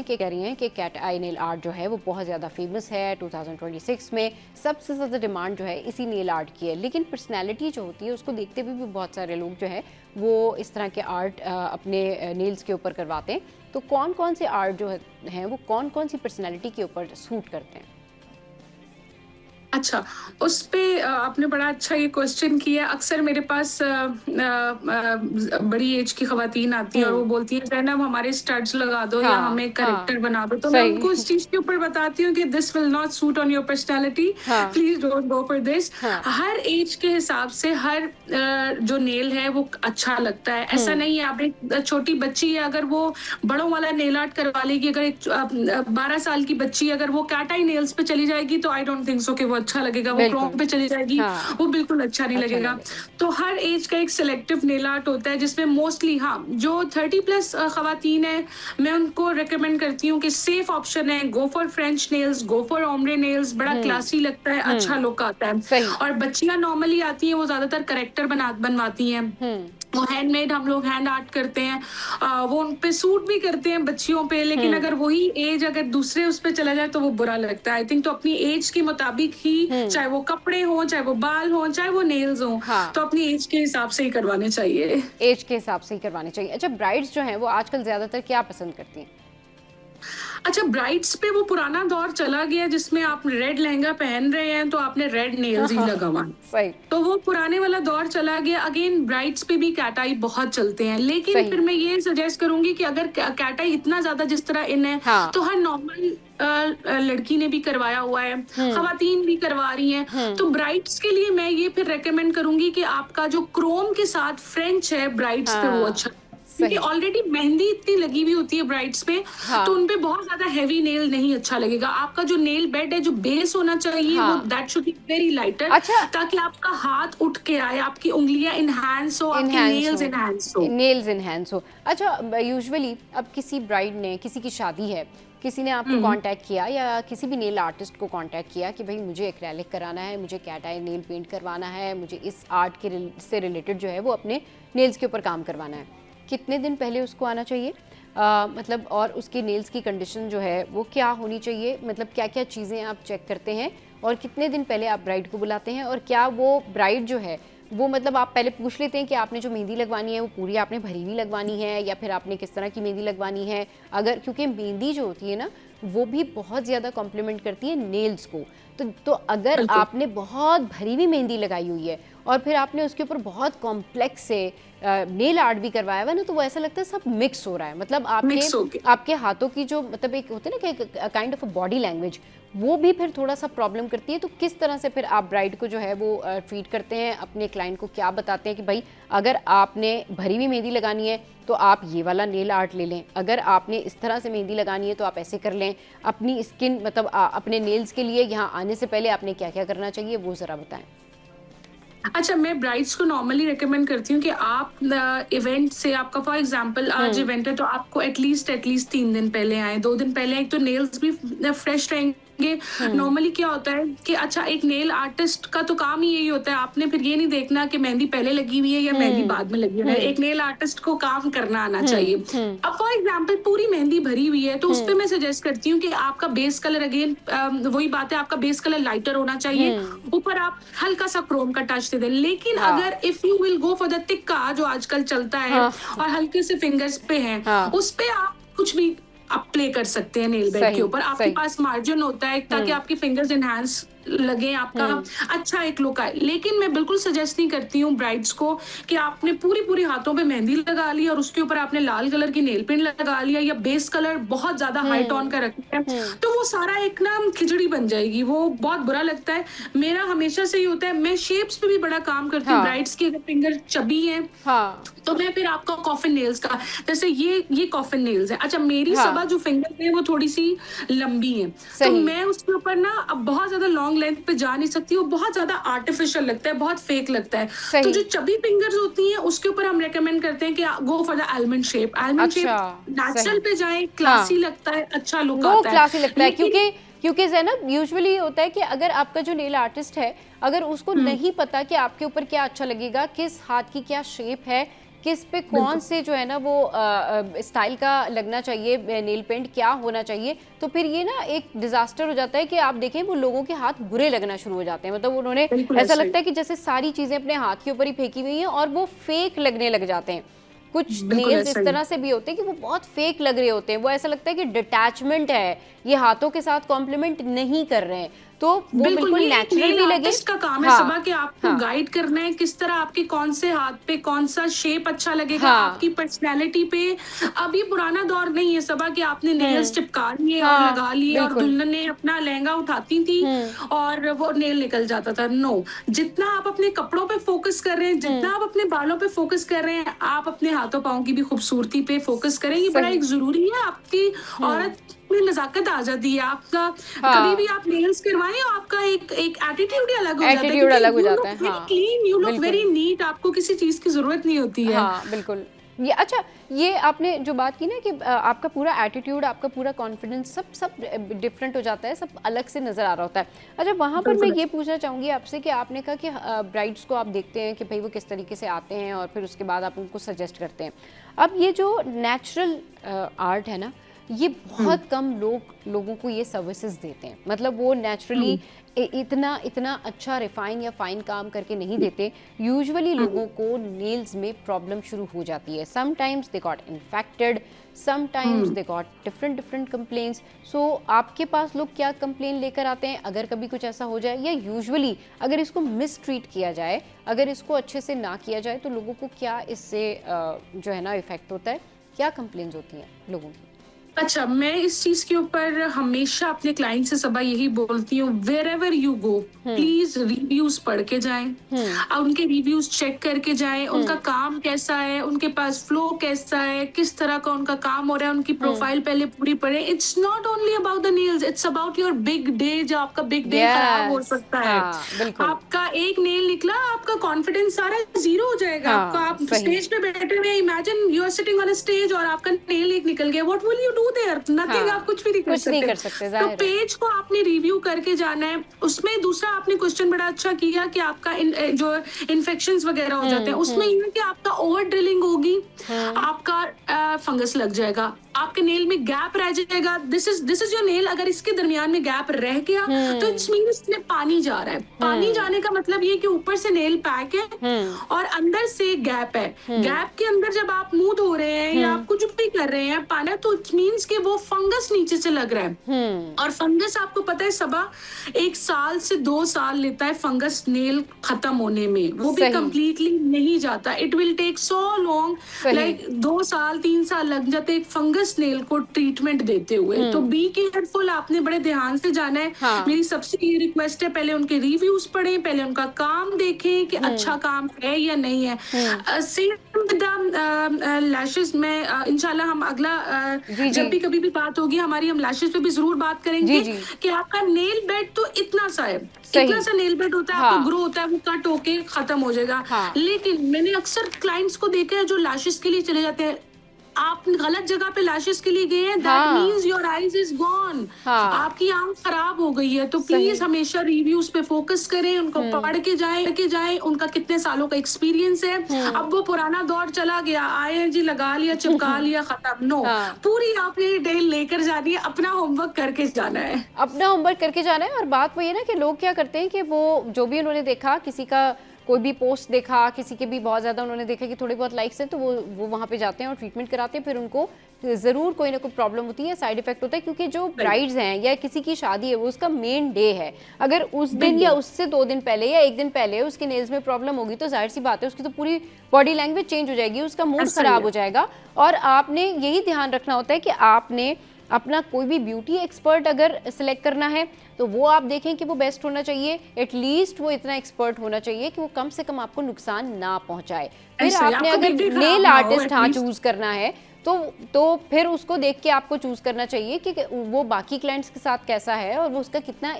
हैं कि कैट आई नेल आर्ट जो है वो बहुत ज़्यादा फेमस है, 2026 में सबसे ज़्यादा डिमांड जो है इसी नेल आर्ट की है, लेकिन पर्सनैलिटी जो होती है उसको देखते हुए भी बहुत सारे लोग जो है वो इस तरह के आर्ट अपने नेल्स के ऊपर करवाते हैं। तो कौन कौन से आर्ट जो हैं वो कौन कौन सी पर्सनैलिटी के ऊपर सूट करते हैं? अच्छा, उस पे आपने बड़ा अच्छा ये क्वेश्चन किया। अक्सर मेरे पास बड़ी एज की खवातीन आती है और वो बोलती है ज़ैनब हमारे स्टड्स लगा दो या हमें करेक्टर बना दो। तो मैं उनको इस चीज के ऊपर बताती हूँ कि this will not suit on your personality, please don't go for this. हर एज के हिसाब से हर जो नेल है वो अच्छा लगता है। ऐसा नहीं है आप एक छोटी बच्ची है, अगर वो बड़ों वाला नेल आर्ट करवा लेगी, अगर एक 12 साल की बच्ची अगर वो कैट आई नेल्स पे चली जाएगी तो आई डोंट थिंक सो कि वो अच्छा लगेगा। वो क्रोम पे चली जाएगी, वो बिल्कुल अच्छा नहीं लगेगा। तो हर एज का एक सिलेक्टिव नेल आर्ट होता है, जिसमें मोस्टली जो 30+ खवातीन है, मैं उनको रिकमेंड करती हूँ कि सेफ ऑप्शन है, go for French nails, go for ombre nails, बड़ा क्लासी लगता है, अच्छा लुक आता है। और बच्चियां नॉर्मली आती हैं वो ज्यादातर करेक्टर बनवाती हैं, वो हैंडमेड हम लोग हैंड आर्ट करते हैं, वो उन पे सूट भी करते हैं बच्चियों पे, लेकिन अगर वही एज अगर दूसरे उस पे चला जाए तो वो बुरा लगता है। आई थिंक तो अपनी एज के मुताबिक ही, चाहे वो कपड़े हों, चाहे वो बाल हों, चाहे वो नेल्स हों, हाँ। तो अपनी एज के हिसाब से ही करवाने चाहिए। एज के हिसाब से ही करवाने चाहिए। अच्छा, ब्राइड्स जो हैं वो आजकल ज्यादातर क्या पसंद करती हैं? अच्छा, ब्राइड्स पे वो पुराना दौर चला गया जिसमें आप रेड लहंगा पहन रहे हैं तो आपने रेड नेल्स ही लगवाना। सही। तो वो पुराने वाला दौर चला गया। अगेन ब्राइड्स पे भी कैट आई बहुत चलते हैं, लेकिन सही। फिर मैं ये सजेस्ट करूंगी कि अगर कैट आई इतना ज्यादा जिस तरह इन है, हाँ। तो हर नॉर्मल लड़की ने भी करवाया हुआ है, खवातीन भी करवा रही हैं, तो ब्राइड्स के लिए मैं ये फिर रेकमेंड करूंगी कि आपका जो क्रोम के साथ फ्रेंच है ब्राइड्स पे वो हाँ, अच्छा, क्योंकि ऑलरेडी मेहंदी इतनी लगी हुई होती है ब्राइड्स पे, हाँ। तो उनपे बहुत ज्यादा हैवी नेल नहीं अच्छा लगेगा। आपका जो नेल बेड है, जो बेस होना चाहिए, हाँ। वो that should be very lighter, अच्छा। ताकि आपका हाथ उठ के आए, आपकी उंगलियां इनहैंस हो, आपके नेल्स इनहैंस हो। नेल्स इनहैंस हो। अच्छा, यूजुअली अब किसी ब्राइड ने, किसी की शादी है, किसी ने आपको कांटेक्ट किया या किसी भी नेल आर्टिस्ट को कांटेक्ट किया कि भाई मुझे एक्रेलिक कराना है, मुझे कैट आई नेल पेंट करवाना है, मुझे इस आर्ट के से रिलेटेड जो है वो अपने नेल्स के ऊपर काम करवाना है, कितने दिन पहले उसको आना चाहिए? मतलब और उसके नेल्स की कंडीशन जो है वो क्या होनी चाहिए? मतलब क्या क्या चीज़ें आप चेक करते हैं और कितने दिन पहले आप ब्राइड को बुलाते हैं? और क्या वो ब्राइड जो है वो, मतलब आप पहले पूछ लेते हैं कि आपने जो मेहंदी लगवानी है वो पूरी आपने भरी हुई लगवानी है या फिर आपने किस तरह की मेहंदी लगवानी है? अगर, क्योंकि मेहंदी जो होती है ना वो भी बहुत ज़्यादा कॉम्प्लीमेंट करती है नेल्स को, तो अगर आपने बहुत भरी हुई मेहंदी लगाई हुई है और फिर आपने उसके ऊपर बहुत कॉम्प्लेक्स से नेल आर्ट भी करवाया हुआ है ना, तो वो ऐसा लगता है सब मिक्स हो रहा है। मतलब आपके हाथों की जो, मतलब एक होते हैं ना कि kind of a body language, वो भी फिर थोड़ा सा प्रॉब्लम करती है। तो किस तरह से फिर आप ब्राइड को जो है वो ट्रीट करते हैं? अपने क्लाइंट को क्या बताते हैं कि भाई अगर आपने भरी हुई मेहंदी लगानी है तो आप ये वाला नेल आर्ट ले लें, अगर आपने इस तरह से मेहंदी लगानी है तो आप ऐसे कर लें, अपनी स्किन मतलब अपने नेल्स के लिए यहाँ आने से पहले आपने क्या क्या करना चाहिए वो ज़रा बताएं। अच्छा, मैं ब्राइड्स को नॉर्मली रेकमेंड करती हूँ कि आप इवेंट से, आपका फॉर एग्जांपल आज इवेंट है तो आपको एटलीस्ट 3 दिन पहले आए, 2 दिन पहले, एक तो नेल्स भी फ्रेश रहेंगे। नॉर्मली क्या होता है कि अच्छा, एक नेल आर्टिस्ट का तो काम ही यही होता है, आपने फिर ये नहीं देखना कि मेहंदी पहले लगी हुई है या मेहंदी बाद में लगी हुई है। एक नेल आर्टिस्ट को काम करना आना चाहिए। अब फॉर एग्जांपल पूरी मेहंदी भरी हुई है तो उस पे मैं सजेस्ट करती हूँ कि आपका बेस कलर, अगेन वही बात है, आपका बेस कलर लाइटर होना चाहिए, ऊपर आप हल्का सा क्रोम का टच दे दें। लेकिन अगर if you will go for the tikka जो आजकल चलता है और हल्के से फिंगर्स पे है, उस पे आप कुछ भी आप प्ले कर सकते हैं नेल बेड के ऊपर। आपके पास मार्जिन होता है ताकि आपकी फिंगर्स एनहांस लगे, आपका अच्छा एक लुक आए। लेकिन मैं बिल्कुल सजेस्ट नहीं करती हूँ ब्राइड्स को कि आपने पूरी हाथों पे मेहंदी लगा ली और उसके ऊपर आपने लाल कलर की नेल पेंट लगा लिया या बेस कलर बहुत ज्यादा हाई टोन का रखा है, तो वो सारा एक ना खिचड़ी बन जाएगी, वो बहुत बुरा लगता है। मेरा हमेशा से ही होता है, मैं शेप्स पे भी बड़ा काम करती हूँ ब्राइड्स की। अगर फिंगर चबी है तो मैं फिर आपका कॉफिन नेल्स का, जैसे ये कॉफिन नेल्स है। अच्छा, मेरी सबा जो फिंगर है वो थोड़ी सी लंबी है, तो मैं उसके ऊपर ना अब बहुत ज्यादा लॉन्ग लेंथ पे जा नहीं सकती, वो बहुत ज्यादा आर्टिफिशियल लगता है, बहुत फेक लगता है। तो जो चबी फिंगर्स होती हैं उसके ऊपर हम रेकमेंड करते हैं कि go for the almond shape. Almond shape natural पे जाए, क्लासी लगता है, अच्छा लुक आता है, क्लासी लगता है। क्योंकि ज़ैनब यूजुअली होता है कि अगर आपका जो नेल आर्टिस्ट है, अगर उसको नहीं पता कि आपके ऊपर क्या अच्छा लगेगा, किस हाथ की क्या शेप है, किस पे कौन से जो है ना वो स्टाइल का लगना चाहिए, नेल पेंट क्या होना चाहिए, तो फिर ये ना एक डिजास्टर हो जाता है कि आप देखें वो लोगों के हाथ बुरे लगना शुरू हो जाते हैं। मतलब उन्होंने ऐसा लगता है कि जैसे सारी चीजें अपने हाथ के ऊपर ही फेंकी हुई हैं और वो फेक लगने लग जाते हैं। कुछ नेल्स इस तरह से भी होते हैं कि वो बहुत फेक लग रहे होते हैं, वो ऐसा लगता है कि डिटैचमेंट है, ये हाथों के साथ कॉम्प्लीमेंट नहीं कर रहे हैं, तो वो बिल्कुल नेचुरल भी लगे। इसका काम है सबा कि आपको गाइड करना है किस तरह आपके कौन से हाथ पे कौन सा शेप अच्छा लगेगा, आपकी पर्सनैलिटी पे। अब ये पुराना दौर नहीं है सबा कि आपने नेल्स चिपका लिए और लगा लिए और दुल्हन ने अपना लहंगा उठाती थी और वो नेल निकल जाता था। नो, जितना आप अपने कपड़ों पे फोकस कर रहे हैं, जितना आप अपने बालों पे फोकस कर रहे हैं, आप अपने हाथों पाँव की भी खूबसूरती पे फोकस करें। ये बड़ा एक जरूरी है, आपकी औरत में नजाकत आ जाती है। आपका कभी भी आप नेल्स करवाएं, आपका एक एटीट्यूड ही अलग हो जाता है, एटीट्यूड अलग हो जाता है। Very clean, you look very neat, आपको किसी चीज की जरूरत नहीं होती है। बिल्कुल ये अच्छा, ये आपने जो बात की ना कि आपका पूरा एटीट्यूड, आपका पूरा कॉन्फिडेंस सब डिफरेंट हो जाता है, सब अलग से नज़र आ रहा होता है। अच्छा, वहाँ पर मैं ये पूछना चाहूँगी आपसे कि आपने कहा कि ब्राइड्स को आप देखते हैं कि भाई वो किस तरीके से आते हैं और फिर उसके बाद आप उनको सजेस्ट करते हैं। अब ये जो नेचुरल आर्ट है ना, ये बहुत कम लोगों को ये सर्विसेज देते हैं। मतलब वो नेचुरली इतना अच्छा रिफाइन या फाइन काम करके नहीं देते। यूजुअली लोगों को नेल्स में प्रॉब्लम शुरू हो जाती है। Sometimes they got infected, sometimes they got different complaints. So आपके पास लोग क्या कंप्लेन लेकर आते हैं अगर कभी कुछ ऐसा हो जाए, या यूजुअली अगर इसको मिसट्रीट किया जाए, अगर इसको अच्छे से ना किया जाए, तो लोगों को क्या इससे जो है ना इफेक्ट होता है, क्या कंप्लेंट्स होती हैं लोगों की? अच्छा, मैं इस चीज के ऊपर हमेशा अपने क्लाइंट से सबा यही बोलती हूँ, wherever you go please reviews पढ़ के जाएं, और उनके रिव्यूज चेक करके जाएं, उनका काम कैसा है, उनके पास फ्लो कैसा है, किस तरह का उनका काम हो रहा है, उनकी प्रोफाइल पहले पूरी पढ़ें। It's not only about the nails, it's about your big day. जो आपका बिग डे खराब हो सकता है, आपका एक नेल निकला, आपका कॉन्फिडेंस सारा जीरो हो जाएगा। आपका आप स्टेज पे बैठे हुए, imagine you are sitting on a stage और आपका नेल एक निकल गया, what will you do there? Nothing, आप कुछ भी नहीं कर सकते। तो पेज को आपने रिव्यू करके जाना है। उसमें दूसरा आपने क्वेश्चन बड़ा अच्छा किया कि आपका जो इन्फेक्शंस वगैरह हो जाते हैं, उसमें ये कि आपका ओवर ड्रिलिंग होगी, आपका फंगस लग जाएगा, आपके नेल में गैप रह जाएगा। This is your nail. अगर इसके दरमियान में गैप रह गया तो इट्स मीन इसमें पानी जा रहा है। पानी जाने का मतलब ये कि ऊपर से नेल पैक है और अंदर से गैप है। गैप के अंदर जब आप मुंह धो रहे हैं या आप कुछ भी कर रहे हैं पानी, तो इट मीन्स कि वो फंगस नीचे से लग रहा है। और फंगस आपको पता है सबा, 1 साल से 2 साल लेता है फंगस नेल खत्म होने में, वो भी कंप्लीटली नहीं जाता। It will take so long, like 2 साल 3 साल लग जाते एक फंगस नेल को ट्रीटमेंट देते हुए। तो बी केयरफुल, आपने बड़े ध्यान से जाना है। मेरी सबसे ये रिक्वेस्ट है, पहले उनके रिव्यूज पढ़ें, पहले उनका काम देखें कि अच्छा काम है या नहीं है। सेम विद द लैशेस में इंशाल्लाह हम अगला जब भी कभी भी बात होगी हमारी, हम लैशेस पे भी जरूर बात करेंगे कि आपका नेल बेड तो इतना सा है, इतना सा नेल बेड होता है, आपको ग्रो होता है, वो कट होके खत्म हो जाएगा। लेकिन मैंने अक्सर क्लाइंट्स को देखा है जो लैशेस के लिए चले जाते हैं। आप गलत जगह पे लैशेस के लिए गए हैं, that means your eyes is gone, आपकी आंख खराब हो गई है। तो प्लीज हमेशा रिव्यूज पे फोकस करें, उनको पढ़ के जाएं, उनका कितने सालों का एक्सपीरियंस है। अब वो पुराना दौर चला गया, आए जी लगा लिया, चिपका लिया, खत्म। नो, पूरी आपने डील लेकर जानी है, अपना होमवर्क करके जाना है, अपना होमवर्क करके जाना है। और बात वही है ना कि लोग क्या करते हैं कि वो जो भी उन्होंने देखा, किसी का कोई भी पोस्ट देखा, किसी के भी बहुत ज़्यादा उन्होंने देखा कि थोड़ी बहुत लाइक्स हैं, तो वो वहाँ पे जाते हैं और ट्रीटमेंट कराते हैं। फिर उनको ज़रूर कोई ना कोई प्रॉब्लम होती है, साइड इफेक्ट होता है, क्योंकि जो ब्राइड्स हैं या किसी की शादी है वो उसका मेन डे है। अगर उस दिन या उससे 2 दिन पहले या 1 दिन पहले उसके नेल्स में प्रॉब्लम होगी तो जाहिर सी बात है उसकी तो पूरी बॉडी लैंग्वेज चेंज हो जाएगी, उसका मूड खराब हो जाएगा। और आपने यही ध्यान रखना होता है कि आपने अपना कोई भी ब्यूटी एक्सपर्ट अगर सिलेक्ट करना है तो वो आप देखें कि वो बेस्ट होना चाहिए, एटलीस्ट वो इतना एक्सपर्ट होना चाहिए कि वो कम से कम आपको नुकसान ना पहुंचाए। फिर आपने अगर नेल आर्टिस्ट चूज करना है तो फिर उसको देख के आपको चूज करना चाहिए कि वो बाकी क्लाइंट्स के साथ कैसा है और वो उसका कितना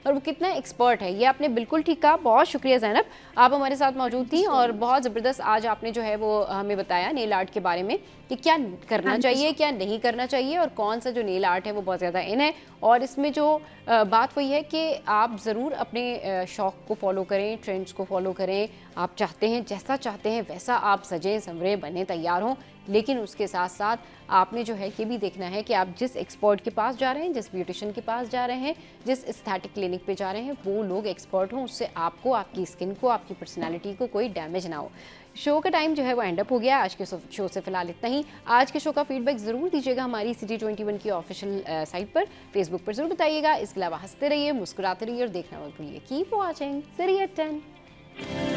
और वो कितना एक्सपर्ट है। ये आपने बिल्कुल ठीक कहा। बहुत शुक्रिया ज़ैनब, आप हमारे साथ मौजूद थी और बहुत ज़बरदस्त आज आपने जो है वो हमें बताया नेल आर्ट के बारे में कि क्या करना चाहिए, क्या नहीं करना चाहिए, और कौन सा जो नेल आर्ट है वो बहुत ज़्यादा इन है। और इसमें जो बात वही है कि आप ज़रूर अपने शौक़ को फॉलो करें, ट्रेंड्स को फॉलो करें। आप चाहते हैं, जैसा चाहते हैं वैसा आप सजें, संवरें, बने, तैयार हों, लेकिन उसके साथ साथ आपने जो है ये भी देखना है कि आप जिस एक्सपर्ट के पास जा रहे हैं, जिस ब्यूटिशियन के पास जा रहे हैं, जिस एस्थेटिक क्लिनिक पे जा रहे हैं, वो लोग एक्सपर्ट हों, उससे आपको, आपकी स्किन को, आपकी पर्सनालिटी को कोई डैमेज ना हो। शो का टाइम जो है वो एंड अप हो गया। आज के शो से फिलहाल इतना ही। आज के शो का फीडबैक ज़रूर दीजिएगा हमारी सिटी 21 की ऑफिशियल साइट पर, फेसबुक पर ज़रूर बताइएगा। इसके अलावा हंसते रहिए, मुस्कुराते रहिए और देखना मत भूलिए। Keep watching City at 10।